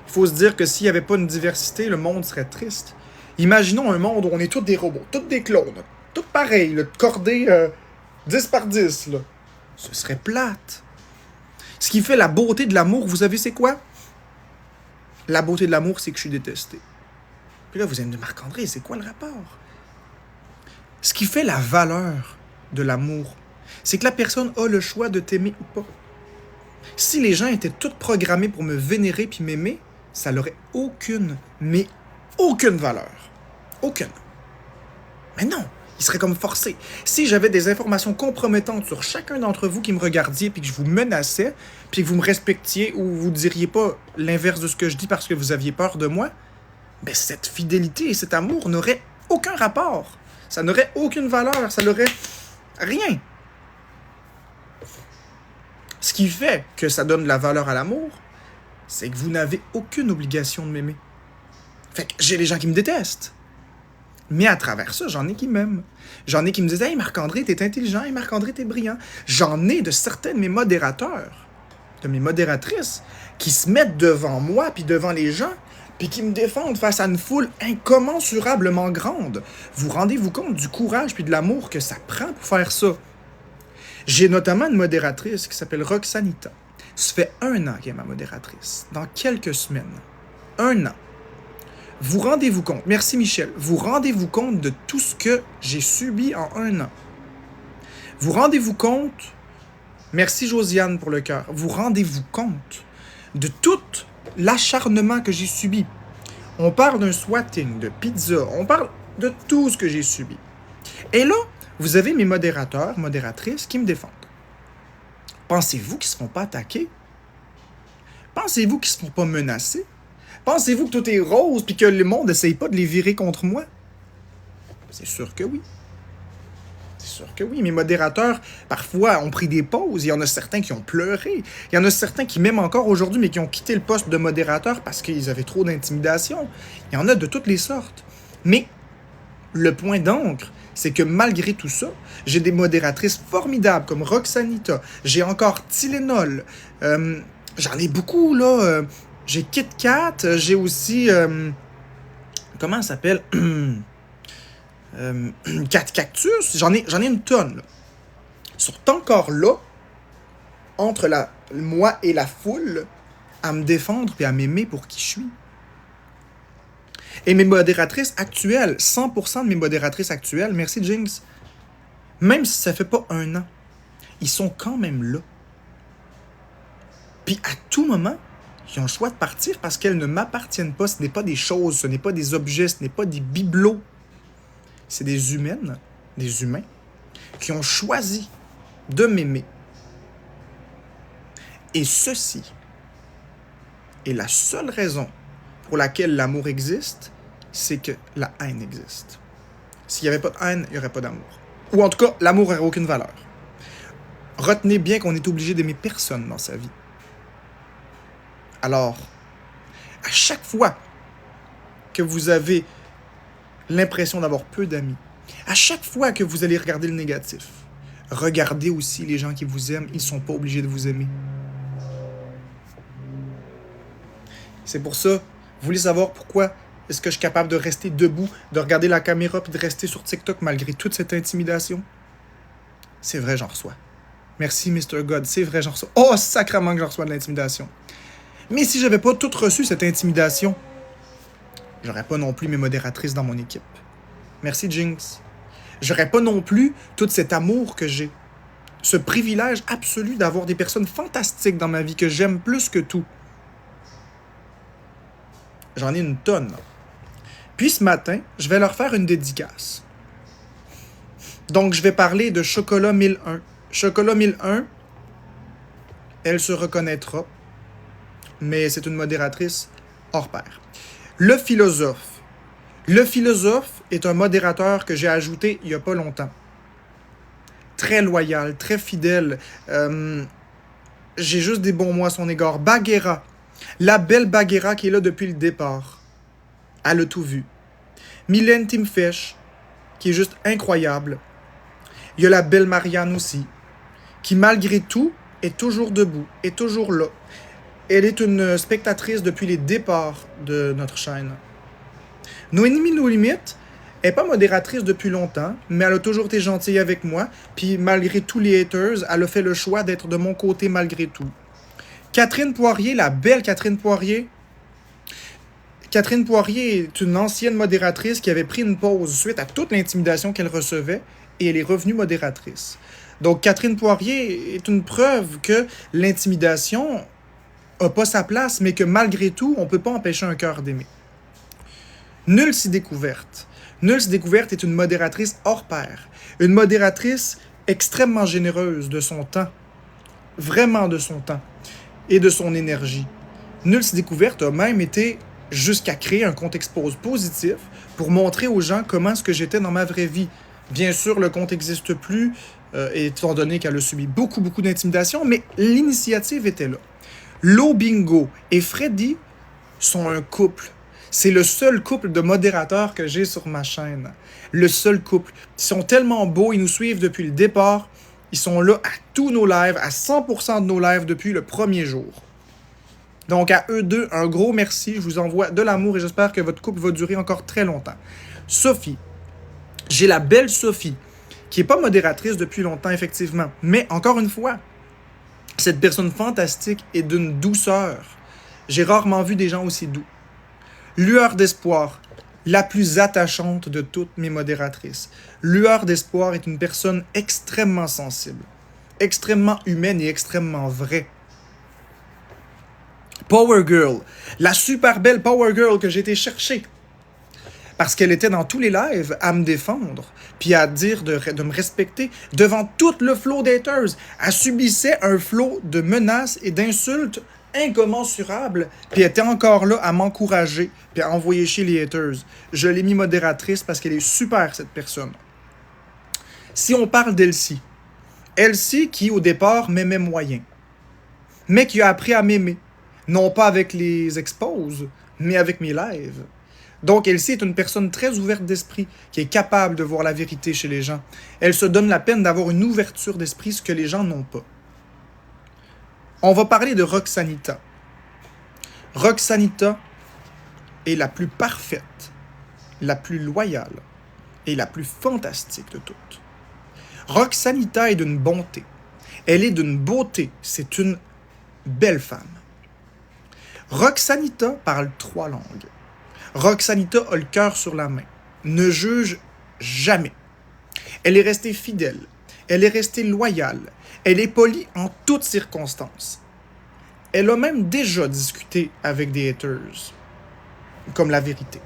A: Il faut se dire que s'il n'y avait pas une diversité, le monde serait triste. Imaginons un monde où on est tous des robots, tous des clones, tous pareils, cordés 10 par 10. Là. Ce serait plate. Ce qui fait la beauté de l'amour, vous savez c'est quoi? La beauté de l'amour, c'est que je suis détesté. Puis là, vous allez me dire, Marc-André, c'est quoi le rapport? Ce qui fait la valeur de l'amour, c'est que la personne a le choix de t'aimer ou pas. Si les gens étaient tous programmés pour me vénérer puis m'aimer, ça n'aurait aucune, mais aucune valeur. Aucune. Mais non, ils seraient comme forcés. Si j'avais des informations compromettantes sur chacun d'entre vous qui me regardiez puis que je vous menaçais, puis que vous me respectiez ou vous ne diriez pas l'inverse de ce que je dis parce que vous aviez peur de moi, ben cette fidélité et cet amour n'auraient aucun rapport. Ça n'aurait aucune valeur, ça n'aurait rien. Ce qui fait que ça donne de la valeur à l'amour, c'est que vous n'avez aucune obligation de m'aimer. Fait que j'ai les gens qui me détestent. Mais à travers ça, j'en ai qui m'aiment. J'en ai qui me disent « Hey, Marc-André, t'es intelligent. Hey, Marc-André, t'es brillant. » J'en ai de certains de mes modérateurs, de mes modératrices, qui se mettent devant moi puis devant les gens puis qui me défendent face à une foule incommensurablement grande. Vous rendez-vous compte du courage puis de l'amour que ça prend pour faire ça? J'ai notamment une modératrice qui s'appelle Roxanita. Ça fait 1 an qu'elle est ma modératrice. Dans quelques semaines. 1 an. Vous rendez-vous compte, merci Michel, vous rendez-vous compte de tout ce que j'ai subi en 1 an. Vous rendez-vous compte, merci Josiane pour le cœur, vous rendez-vous compte de tout l'acharnement que j'ai subi. On parle d'un swatting, de pizza, on parle de tout ce que j'ai subi. Et là, vous avez mes modérateurs, modératrices qui me défendent. Pensez-vous qu'ils ne se font pas attaquer? Pensez-vous qu'ils ne se font pas menacer? Pensez-vous que tout est rose puis que le monde n'essaye pas de les virer contre moi? C'est sûr que oui. C'est sûr que oui. Mes modérateurs, parfois, ont pris des pauses. Il y en a certains qui ont pleuré. Il y en a certains qui, même encore aujourd'hui, mais qui ont quitté le poste de modérateur parce qu'ils avaient trop d'intimidation. Il y en a de toutes les sortes. Mais le point d'encre, c'est que malgré tout ça, j'ai des modératrices formidables comme Roxanita. J'ai encore Tylenol. J'en ai beaucoup, là. J'ai Kit Kat, j'ai aussi... comment ça s'appelle? Cat Cactus. J'en ai une tonne, là. Ils sont encore là, entre moi et la foule, à me défendre et à m'aimer pour qui je suis. Et mes modératrices actuelles, 100% de mes modératrices actuelles, merci Jinx, même si ça fait pas 1 an, ils sont quand même là. Puis à tout moment, ils ont le choix de partir parce qu'elles ne m'appartiennent pas. Ce n'est pas des choses, ce n'est pas des objets, ce n'est pas des bibelots. C'est des humaines, des humains, qui ont choisi de m'aimer. Et ceci est la seule raison pour laquelle l'amour existe, c'est que la haine existe. S'il n'y avait pas de haine, il n'y aurait pas d'amour. Ou en tout cas, l'amour n'aurait aucune valeur. Retenez bien qu'on est obligé d'aimer personne dans sa vie. Alors, à chaque fois que vous avez l'impression d'avoir peu d'amis, à chaque fois que vous allez regarder le négatif, regardez aussi les gens qui vous aiment, ils ne sont pas obligés de vous aimer. C'est pour ça, vous voulez savoir pourquoi est-ce que je suis capable de rester debout, de regarder la caméra puis de rester sur TikTok malgré toute cette intimidation? C'est vrai, j'en reçois. Merci, Mr. God, c'est vrai, j'en reçois. Oh, sacrément que j'en reçois de l'intimidation. Mais si j'avais pas tout reçu cette intimidation, j'aurais pas non plus mes modératrices dans mon équipe. Merci, Jinx. J'aurais pas non plus tout cet amour que j'ai. Ce privilège absolu d'avoir des personnes fantastiques dans ma vie que j'aime plus que tout. J'en ai une tonne. Puis ce matin, je vais leur faire une dédicace. Donc, je vais parler de Chocolat 1001. Chocolat 1001, elle se reconnaîtra, mais c'est une modératrice hors pair. Le philosophe. Le philosophe est un modérateur que j'ai ajouté il n'y a pas longtemps. Très loyal, très fidèle. J'ai juste des bons mots à son égard. Bagheera. La belle Bagheera qui est là depuis le départ. Elle a tout vu. Mylène Timfesh, qui est juste incroyable. Il y a la belle Marianne aussi, qui malgré tout est toujours debout, est toujours là. Elle est une spectatrice depuis les départs de notre chaîne. Noémie No Limit n'est pas modératrice depuis longtemps, mais elle a toujours été gentille avec moi, puis malgré tous les haters, elle a fait le choix d'être de mon côté malgré tout. Catherine Poirier, la belle Catherine Poirier. Catherine Poirier est une ancienne modératrice qui avait pris une pause suite à toute l'intimidation qu'elle recevait, et elle est revenue modératrice. Donc Catherine Poirier est une preuve que l'intimidation n'a pas sa place, mais que malgré tout, on ne peut pas empêcher un cœur d'aimer. Nulsi Découverte. Nulsi Découverte est une modératrice hors pair. Une modératrice extrêmement généreuse de son temps. Vraiment de son temps. Et de son énergie. Nulsi Découverte a même été jusqu'à créer un compte Expose positif pour montrer aux gens comment est-ce que j'étais dans ma vraie vie. Bien sûr, le compte n'existe plus, étant donné qu'elle a subi beaucoup d'intimidation, mais l'initiative était là. Lo Bingo et Freddy sont un couple. C'est le seul couple de modérateurs que j'ai sur ma chaîne. Le seul couple. Ils sont tellement beaux, ils nous suivent depuis le départ. Ils sont là à tous nos lives, à 100% de nos lives depuis le premier jour. Donc à eux deux, un gros merci. Je vous envoie de l'amour et j'espère que votre couple va durer encore très longtemps. Sophie. J'ai la belle Sophie, qui n'est pas modératrice depuis longtemps, effectivement. Mais encore une fois, cette personne fantastique est d'une douceur. J'ai rarement vu des gens aussi doux. Lueur d'espoir, la plus attachante de toutes mes modératrices. Lueur d'espoir est une personne extrêmement sensible, extrêmement humaine et extrêmement vraie. Power Girl, la super belle Power Girl que j'ai été chercher. Parce qu'elle était dans tous les lives à me défendre, puis à dire de me respecter devant tout le flot d'haters. Elle subissait un flot de menaces et d'insultes incommensurables, puis elle était encore là à m'encourager, puis à envoyer chez les haters. Je l'ai mis modératrice parce qu'elle est super, cette personne. Si on parle d'Elsie, Elsie qui au départ m'aimait moyen, mais qui a appris à m'aimer, non pas avec les exposes, mais avec mes lives. Donc, Elsie est une personne très ouverte d'esprit, qui est capable de voir la vérité chez les gens. Elle se donne la peine d'avoir une ouverture d'esprit, ce que les gens n'ont pas. On va parler de Roxanita. Roxanita est la plus parfaite, la plus loyale et la plus fantastique de toutes. Roxanita est d'une bonté. Elle est d'une beauté. C'est une belle femme. Roxanita parle 3 langues. Roxanita a le cœur sur la main, ne juge jamais. Elle est restée fidèle, elle est restée loyale, elle est polie en toutes circonstances. Elle a même déjà discuté avec des haters, comme la vérité.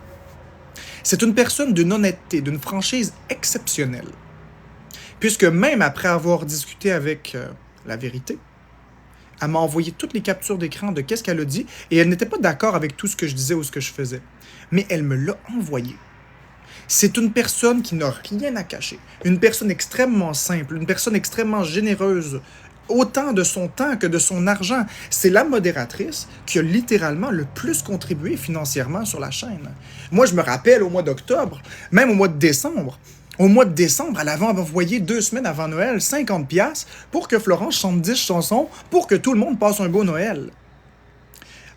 A: C'est une personne d'une honnêteté, d'une franchise exceptionnelle. Puisque même après avoir discuté avec la vérité, elle m'a envoyé toutes les captures d'écran de qu'est-ce qu'elle a dit et elle n'était pas d'accord avec tout ce que je disais ou ce que je faisais. Mais elle me l'a envoyé. C'est une personne qui n'a rien à cacher. Une personne extrêmement simple, une personne extrêmement généreuse, autant de son temps que de son argent. C'est la modératrice qui a littéralement le plus contribué financièrement sur la chaîne. Moi, je me rappelle au mois d'octobre, même au mois de décembre, elle avait envoyé 2 semaines avant Noël 50$ pour que Florence chante 10 chansons pour que tout le monde passe un beau Noël.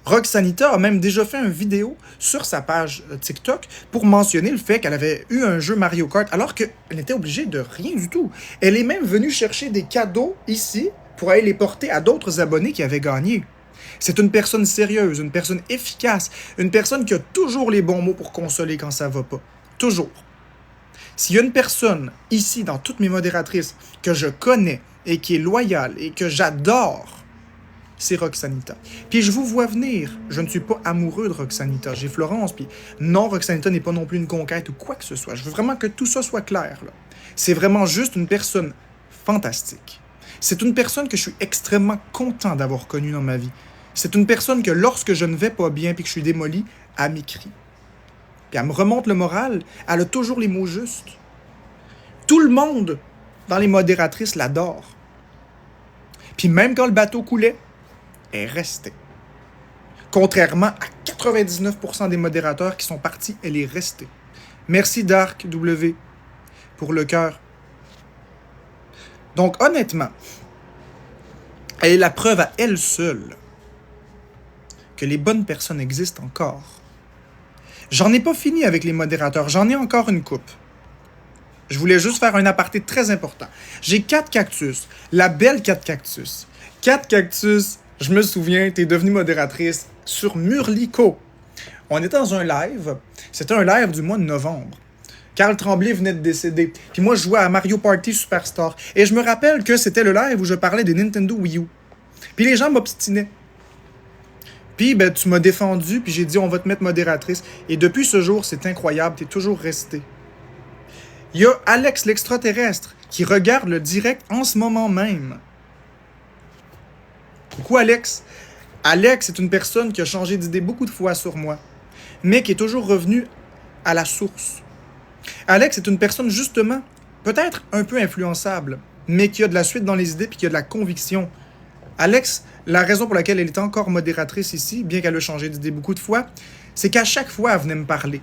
A: Roxanita a même déjà fait une vidéo sur sa page TikTok pour mentionner le fait qu'elle avait eu un jeu Mario Kart alors qu'elle n'était obligée de rien du tout. Elle est même venue chercher des cadeaux ici pour aller les porter à d'autres abonnés qui avaient gagné. C'est une personne sérieuse, une personne efficace, une personne qui a toujours les bons mots pour consoler quand ça va pas. Toujours. S'il y a une personne ici, dans toutes mes modératrices, que je connais et qui est loyale et que j'adore, c'est Roxanita. Puis je vous vois venir. Je ne suis pas amoureux de Roxanita. J'ai Florence, puis non, Roxanita n'est pas non plus une conquête ou quoi que ce soit. Je veux vraiment que tout ça soit clair, là. C'est vraiment juste une personne fantastique. C'est une personne que je suis extrêmement content d'avoir connue dans ma vie. C'est une personne que lorsque je ne vais pas bien puis que je suis démoli, elle m'écrit. Puis elle me remonte le moral, elle a toujours les mots justes. Tout le monde dans les modératrices l'adore. Puis même quand le bateau coulait, elle restait. Contrairement à 99% des modérateurs qui sont partis, elle est restée. Merci Dark W pour le cœur. Donc honnêtement, elle est la preuve à elle seule que les bonnes personnes existent encore. J'en ai pas fini avec les modérateurs, j'en ai encore une coupe. Je voulais juste faire un aparté très important. J'ai 4 cactus, la belle 4 cactus. 4 cactus, je me souviens, t'es devenue modératrice sur Murlico. On était dans un live, c'était un live du mois de novembre. Carl Tremblay venait de décéder. Puis moi, je jouais à Mario Party Superstar. Et je me rappelle que c'était le live où je parlais des Nintendo Wii U. Puis les gens m'obstinaient. Puis, ben, tu m'as défendu, puis j'ai dit, on va te mettre modératrice. Et depuis ce jour, c'est incroyable, t'es toujours resté. Il y a Alex l'extraterrestre qui regarde le direct en ce moment même. Coucou Alex. Alex est une personne qui a changé d'idée beaucoup de fois sur moi, mais qui est toujours revenu à la source. Alex est une personne justement, peut-être un peu influençable, mais qui a de la suite dans les idées puis qui a de la conviction. Alex, la raison pour laquelle elle est encore modératrice ici, bien qu'elle ait changé d'idée beaucoup de fois, c'est qu'à chaque fois, elle venait me parler.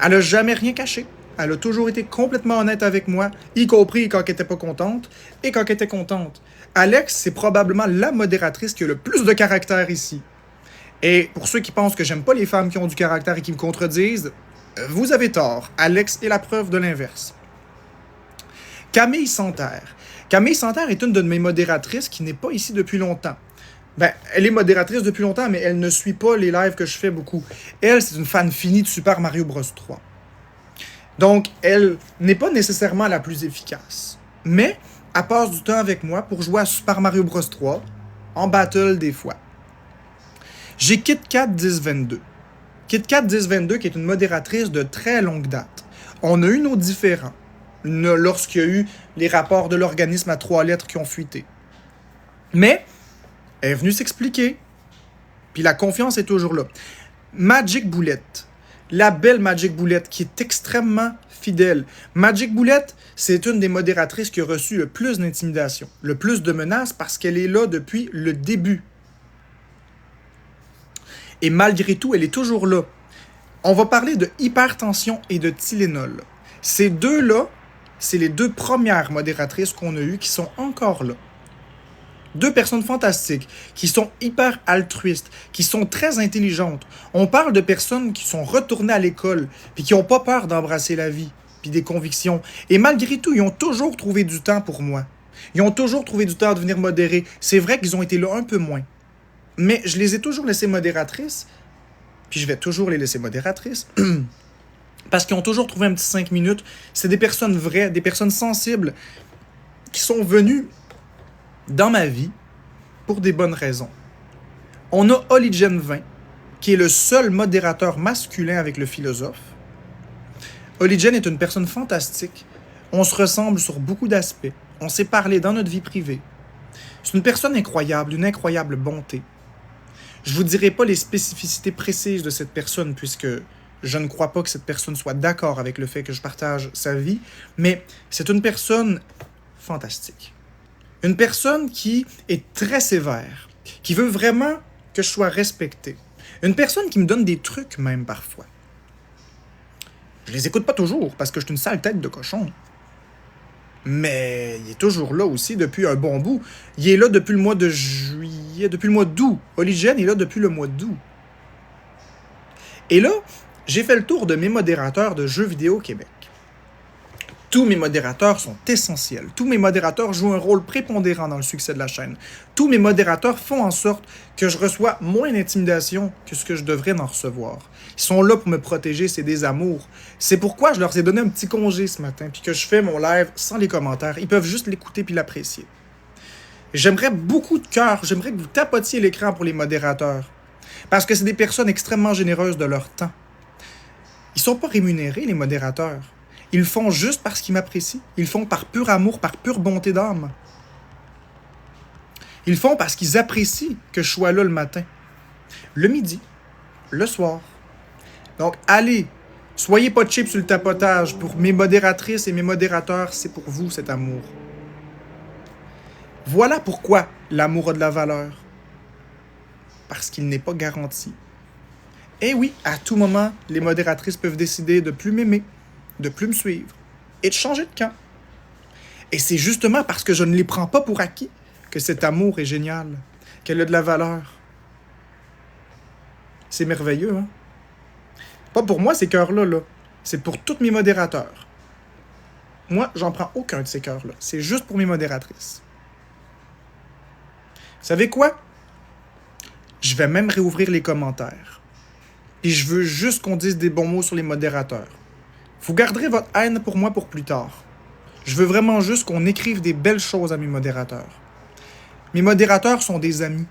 A: Elle n'a jamais rien caché. Elle a toujours été complètement honnête avec moi, y compris quand elle n'était pas contente et quand elle était contente. Alex, c'est probablement la modératrice qui a le plus de caractère ici. Et pour ceux qui pensent que j'aime pas les femmes qui ont du caractère et qui me contredisent, vous avez tort. Alex est la preuve de l'inverse. Camille Santerre. Camille Santerre est une de mes modératrices qui n'est pas ici depuis longtemps. Ben, elle est modératrice depuis longtemps, mais elle ne suit pas les lives que je fais beaucoup. Elle, c'est une fan finie de Super Mario Bros 3. Donc, elle n'est pas nécessairement la plus efficace. Mais, elle passe du temps avec moi pour jouer à Super Mario Bros 3, en battle des fois. J'ai KitKat 1022. KitKat 1022, qui est une modératrice de très longue date. On a eu nos différends lorsqu'il y a eu les rapports de l'organisme à 3 lettres qui ont fuité. Mais, elle est venue s'expliquer. Puis la confiance est toujours là. Magic Boulette. La belle Magic Boulette qui est extrêmement fidèle. Magic Boulette, c'est une des modératrices qui a reçu le plus d'intimidation, le plus de menaces parce qu'elle est là depuis le début. Et malgré tout, elle est toujours là. On va parler de hypertension et de Tylenol. Ces deux-là, c'est les deux premières modératrices qu'on a eues qui sont encore là. Deux personnes fantastiques, qui sont hyper altruistes, qui sont très intelligentes. On parle de personnes qui sont retournées à l'école, puis qui n'ont pas peur d'embrasser la vie, puis des convictions. Et malgré tout, ils ont toujours trouvé du temps pour moi. Ils ont toujours trouvé du temps de venir modérer. C'est vrai qu'ils ont été là un peu moins. Mais je les ai toujours laissées modératrices, puis je vais toujours les laisser modératrices, parce qu'ils ont toujours trouvé un petit 5 minutes. C'est des personnes vraies, des personnes sensibles, qui sont venues dans ma vie pour des bonnes raisons. On a Oligen 20, qui est le seul modérateur masculin avec le philosophe. Oligen est une personne fantastique. On se ressemble sur beaucoup d'aspects. On s'est parlé dans notre vie privée. C'est une personne incroyable, d'une incroyable bonté. Je ne vous dirai pas les spécificités précises de cette personne, puisque je ne crois pas que cette personne soit d'accord avec le fait que je partage sa vie, mais c'est une personne fantastique. Une personne qui est très sévère, qui veut vraiment que je sois respecté. Une personne qui me donne des trucs même parfois. Je les écoute pas toujours parce que je suis une sale tête de cochon. Mais il est toujours là aussi depuis un bon bout. Il est là depuis le mois de juillet, depuis le mois d'août. Oligen est là depuis le mois d'août. Et là, j'ai fait le tour de mes modérateurs de jeux vidéo au Québec. Tous mes modérateurs sont essentiels. Tous mes modérateurs jouent un rôle prépondérant dans le succès de la chaîne. Tous mes modérateurs font en sorte que je reçois moins d'intimidation que ce que je devrais en recevoir. Ils sont là pour me protéger, c'est des amours. C'est pourquoi je leur ai donné un petit congé ce matin, puis que je fais mon live sans les commentaires. Ils peuvent juste l'écouter puis l'apprécier. J'aimerais beaucoup de cœur, j'aimerais que vous tapotiez l'écran pour les modérateurs. Parce que c'est des personnes extrêmement généreuses de leur temps. Ils ne sont pas rémunérés, les modérateurs. Ils le font juste parce qu'ils m'apprécient. Ils le font par pur amour, par pure bonté d'âme. Ils le font parce qu'ils apprécient que je sois là le matin, le midi, le soir. Donc, allez, soyez pas cheap sur le tapotage. Pour mes modératrices et mes modérateurs, c'est pour vous cet amour. Voilà pourquoi l'amour a de la valeur. Parce qu'il n'est pas garanti. Et oui, à tout moment, les modératrices peuvent décider de plus m'aimer, de plus me suivre et de changer de camp. Et c'est justement parce que je ne les prends pas pour acquis que cet amour est génial, qu'elle a de la valeur. C'est merveilleux, hein? Pas pour moi, ces cœurs-là, là. C'est pour tous mes modérateurs. Moi, j'en prends aucun de ces cœurs-là. C'est juste pour mes modératrices. Vous savez quoi? Je vais même réouvrir les commentaires. Et je veux juste qu'on dise des bons mots sur les modérateurs. Vous garderez votre haine pour moi pour plus tard. Je veux vraiment juste qu'on écrive des belles choses à mes modérateurs. Mes modérateurs sont des amis.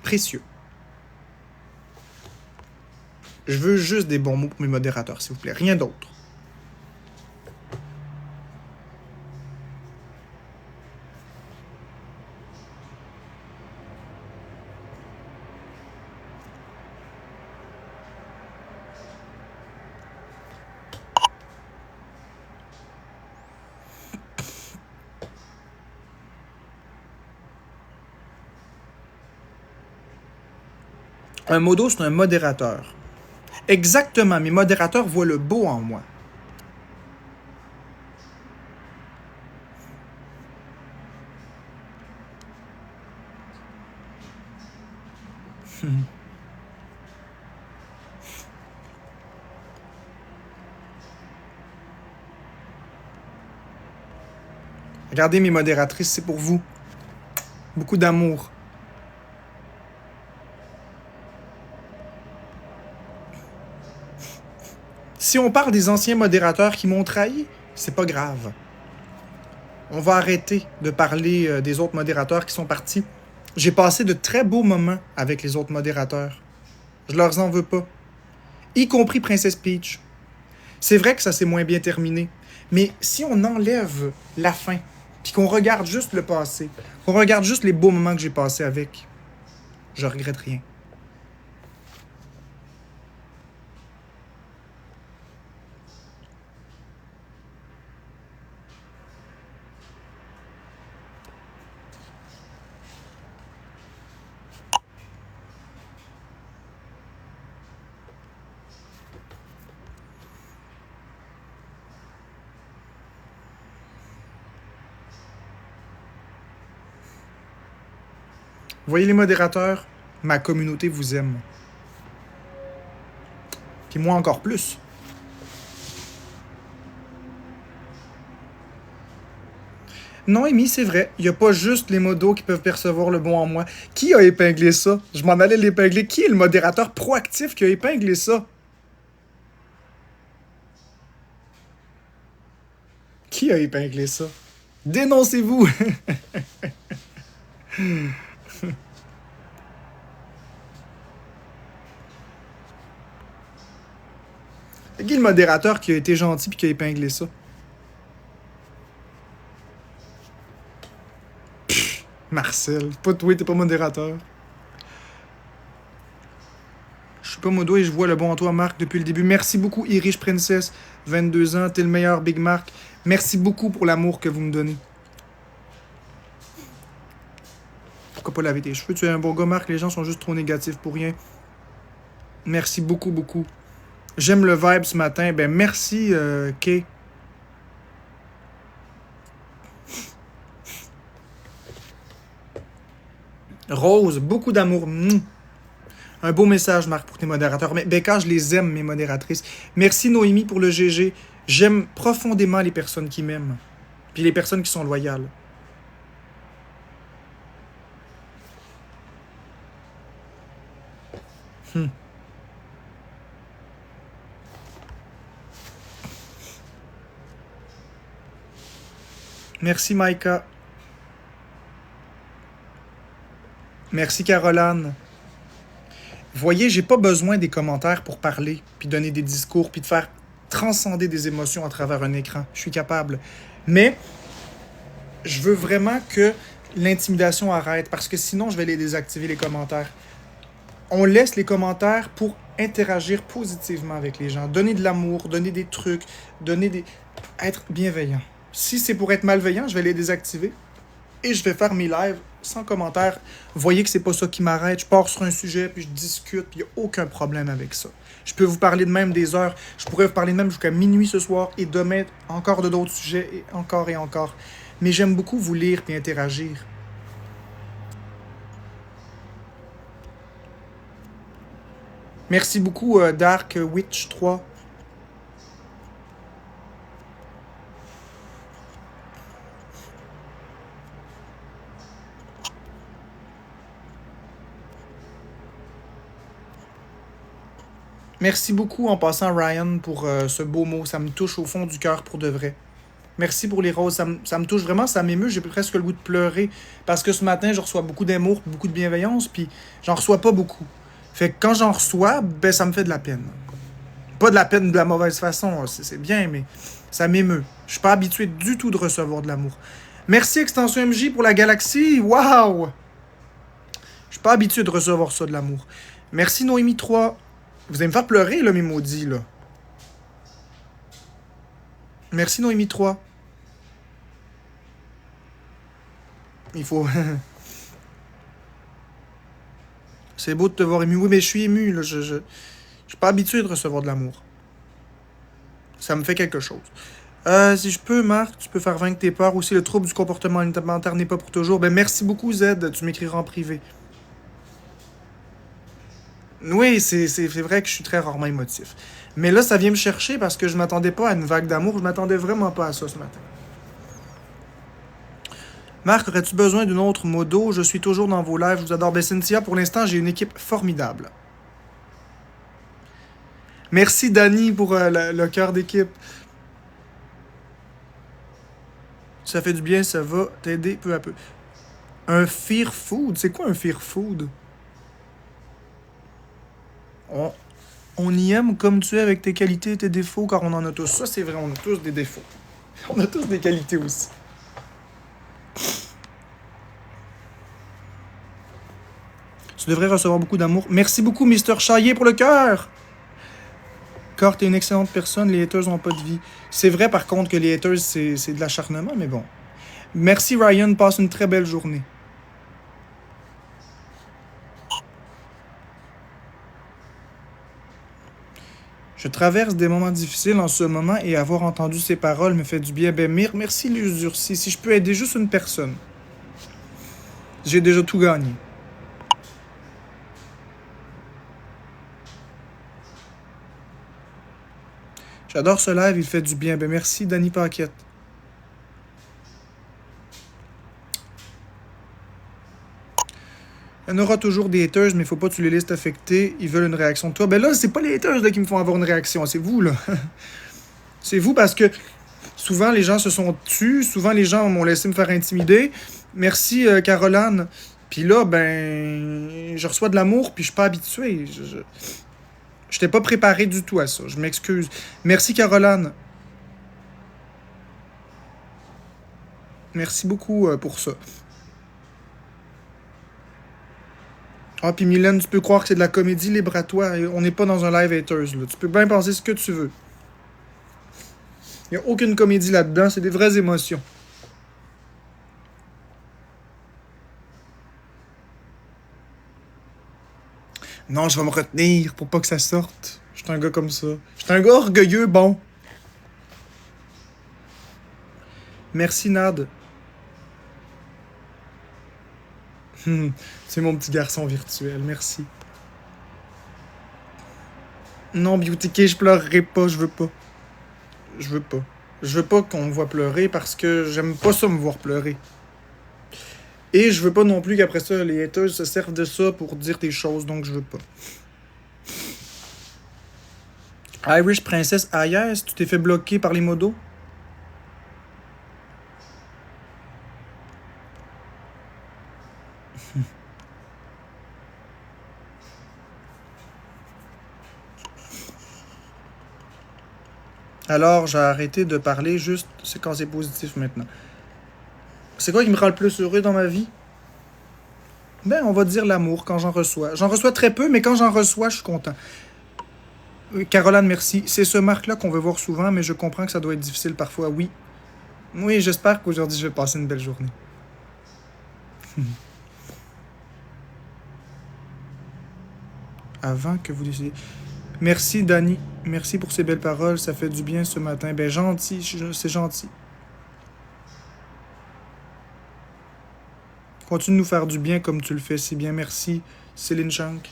A: Précieux. Je veux juste des bons mots pour mes modérateurs, s'il vous plaît. Rien d'autre. Un modo, c'est un modérateur. Exactement, mes modérateurs voient le beau en moi. Regardez mes modératrices, c'est pour vous. Beaucoup d'amour. Si on parle des anciens modérateurs qui m'ont trahi, c'est pas grave. On va arrêter de parler des autres modérateurs qui sont partis. J'ai passé de très beaux moments avec les autres modérateurs. Je leur en veux pas. Y compris Princess Peach. C'est vrai que ça s'est moins bien terminé. Mais si on enlève la fin, puis qu'on regarde juste le passé, qu'on regarde juste les beaux moments que j'ai passés avec, je regrette rien. Vous voyez les modérateurs? Ma communauté vous aime. Puis moi encore plus. Non, Amy, c'est vrai. Il n'y a pas juste les modos qui peuvent percevoir le bon en moi. Qui a épinglé ça? Je m'en allais l'épingler. Qui est le modérateur proactif qui a épinglé ça? Qui a épinglé ça? Dénoncez-vous! Qui est le modérateur qui a été gentil et qui a épinglé ça? Marcel. Pas toi, t'es pas modérateur. Je suis pas modo et je vois le bon en toi, Marc, depuis le début. Merci beaucoup, Irish Princess. 22 ans, t'es le meilleur, Big Marc. Merci beaucoup pour l'amour que vous me donnez. Pourquoi pas laver tes cheveux? Tu es un bon gars, Marc. Les gens sont juste trop négatifs pour rien. Merci beaucoup, beaucoup. J'aime le vibe ce matin. Ben, merci, Kay. Rose, beaucoup d'amour. Un beau message, Marc, pour tes modérateurs. Mais Becca, je les aime, mes modératrices. Merci, Noémie, pour le GG. J'aime profondément les personnes qui m'aiment. Puis les personnes qui sont loyales. Merci, Maïka. Merci, Caroline. Vous voyez, j'ai pas besoin des commentaires pour parler, puis donner des discours, puis de faire transcender des émotions à travers un écran. Je suis capable. Mais je veux vraiment que l'intimidation arrête, parce que sinon, je vais les désactiver, les commentaires. On laisse les commentaires pour interagir positivement avec les gens. Donner de l'amour, donner des trucs, être bienveillant. Si c'est pour être malveillant, je vais les désactiver. Et je vais faire mes lives sans commentaire. Vous voyez que c'est pas ça qui m'arrête. Je pars sur un sujet, puis je discute, puis il n'y a aucun problème avec ça. Je peux vous parler de même des heures. Je pourrais vous parler de même jusqu'à minuit ce soir, et demain, encore de d'autres sujets, et encore et encore. Mais j'aime beaucoup vous lire et interagir. Merci beaucoup, Dark Witch 3. Merci beaucoup en passant, Ryan, pour ce beau mot. Ça me touche au fond du cœur pour de vrai. Merci pour les roses. Ça me touche vraiment, ça m'émeut. J'ai presque le goût de pleurer. Parce que ce matin, je reçois beaucoup d'amour, beaucoup de bienveillance, puis j'en reçois pas beaucoup. Fait que quand j'en reçois, ben ça me fait de la peine. Pas de la peine de la mauvaise façon, c'est bien, mais ça m'émeut. Je suis pas habitué du tout de recevoir de l'amour. Merci Extension MJ pour la galaxie. Waouh! Je suis pas habitué de recevoir ça de l'amour. Merci Noémie 3. Vous allez me faire pleurer, là, mes maudits, là. Merci Noémie 3. Il faut... C'est beau de te voir ému. Oui, mais je suis ému, là. Je suis pas habitué de recevoir de l'amour. Ça me fait quelque chose. Si je peux, Marc, tu peux faire vaincre tes peurs aussi. Le trouble du comportement alimentaire n'est pas pour toujours. Ben, merci beaucoup, Z. Tu m'écriras en privé. Oui, c'est vrai que je suis très rarement émotif. Mais là, ça vient me chercher parce que je m'attendais pas à une vague d'amour. Je m'attendais vraiment pas à ça ce matin. Marc, aurais-tu besoin d'une autre modo? Je suis toujours dans vos lives. Je vous adore. Ben, Cynthia, pour l'instant, j'ai une équipe formidable. Merci, Dani, pour le cœur d'équipe. Ça fait du bien, ça va t'aider peu à peu. Un fear food? C'est quoi un fear food? On y aime comme tu es avec tes qualités et tes défauts, car on en a tous. Ça, c'est vrai, on a tous des défauts. On a tous des qualités aussi. Tu devrais recevoir beaucoup d'amour. Merci beaucoup, Mister Chaillé, pour le cœur! Car t'es une excellente personne, les haters n'ont pas de vie. C'est vrai, par contre, que les haters, c'est de l'acharnement, mais bon. Merci, Ryan. Passe une très belle journée. Je traverse des moments difficiles en ce moment et avoir entendu ces paroles me fait du bien. Ben, merci, les Ursi. Si je peux aider juste une personne, j'ai déjà tout gagné. J'adore ce live, il fait du bien. Ben, merci, Danny Paquette. Il y en aura toujours des haters, mais il faut pas que tu les laisses t'affecter. Ils veulent une réaction de toi. Ben là, c'est pas les haters là, qui me font avoir une réaction, c'est vous, là. C'est vous parce que souvent les gens se sont tus, souvent les gens m'ont laissé me faire intimider. Merci, Caroline. Puis là, ben, je reçois de l'amour, puis je suis pas habitué. Je n'étais pas préparé du tout à ça. Je m'excuse. Merci, Caroline. Merci beaucoup pour ça. Ah, puis Mylène, tu peux croire que c'est de la comédie, libre à toi. On n'est pas dans un live haters, là. Tu peux bien penser ce que tu veux. Il n'y a aucune comédie là-dedans, c'est des vraies émotions. Non, je vais me retenir pour pas que ça sorte. Je suis un gars comme ça. Je suis un gars orgueilleux, bon. Merci, Nad. C'est mon petit garçon virtuel, merci. Non, Beauty Kay, je pleurerai pas, je veux pas. Je veux pas. Je veux pas qu'on me voit pleurer parce que j'aime pas ça me voir pleurer. Et je veux pas non plus qu'après ça, les haters se servent de ça pour dire des choses, donc je veux pas. Irish Princess Ayes, tu t'es fait bloquer par les modos? Alors, j'ai arrêté de parler juste c'est quand c'est positif maintenant. C'est quoi qui me rend le plus heureux dans ma vie? Ben, on va dire l'amour quand j'en reçois. J'en reçois très peu, mais quand j'en reçois, je suis content. Caroline, merci. C'est ce Marc-là qu'on veut voir souvent, mais je comprends que ça doit être difficile parfois, oui. Oui, j'espère qu'aujourd'hui, je vais passer une belle journée. Avant que vous décidiez. Merci, Dani. Merci pour ces belles paroles. Ça fait du bien ce matin. Ben, gentil. C'est gentil. Continue de nous faire du bien comme tu le fais si bien. Merci, Céline Shank.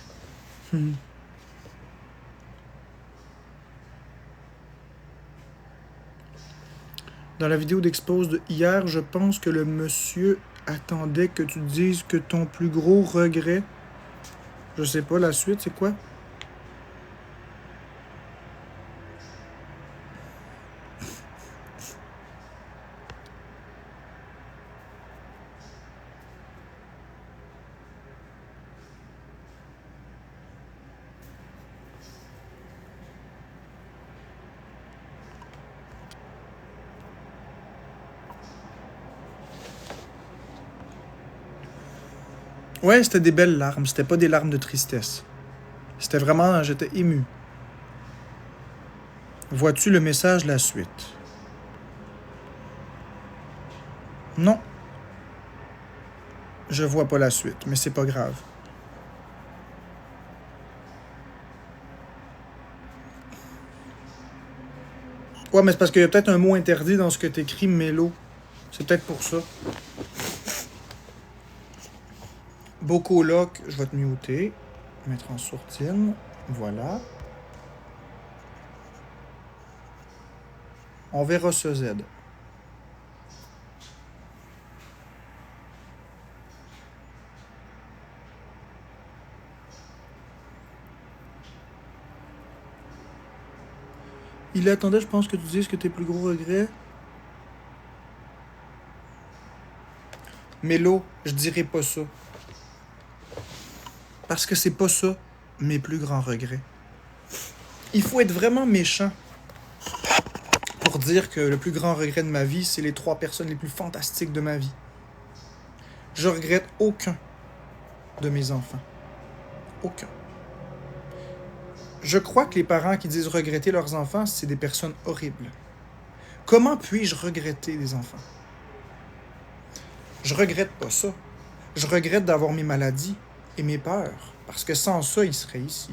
A: Dans la vidéo d'expose de hier, je pense que le monsieur attendait que tu dises que ton plus gros regret... Je sais pas, la suite, c'est quoi? Ouais, c'était des belles larmes. C'était pas des larmes de tristesse. C'était vraiment... J'étais ému. Vois-tu le message, la suite? Non. Je vois pas la suite, mais c'est pas grave. Ouais, mais c'est parce qu'il y a peut-être un mot interdit dans ce que t'écris, mélo. C'est peut-être pour ça. Bocoloc, je vais te muter. Mettre en sourdine. Voilà. On verra ce Z. Il attendait, je pense, que tu dises que tes plus gros regrets. Mélo, je dirais pas ça. Parce que c'est pas ça, mes plus grands regrets. Il faut être vraiment méchant pour dire que le plus grand regret de ma vie, c'est les 3 personnes les plus fantastiques de ma vie. Je regrette aucun de mes enfants. Aucun. Je crois que les parents qui disent regretter leurs enfants, c'est des personnes horribles. Comment puis-je regretter des enfants? Je regrette pas ça. Je regrette d'avoir mes maladies et mes peurs, parce que sans ça, ils seraient ici.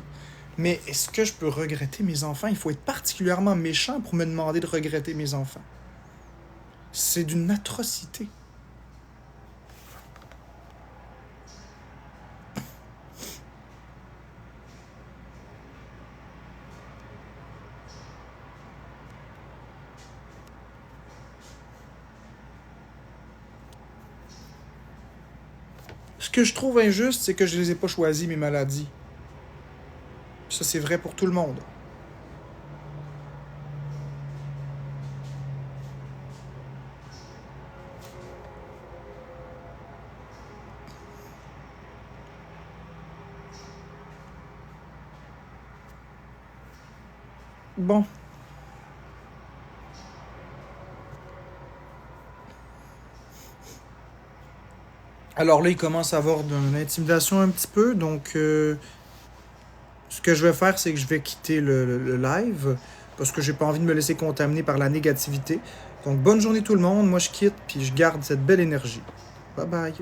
A: Mais est-ce que je peux regretter mes enfants? Il faut être particulièrement méchant pour me demander de regretter mes enfants. C'est d'une atrocité. Ce que je trouve injuste, c'est que je les ai pas choisis, mes maladies. Ça, c'est vrai pour tout le monde. Bon. Alors là, il commence à avoir de l'intimidation un petit peu, donc ce que je vais faire, c'est que je vais quitter le live, parce que j'ai pas envie de me laisser contaminer par la négativité. Donc bonne journée tout le monde, moi je quitte, puis je garde cette belle énergie. Bye bye.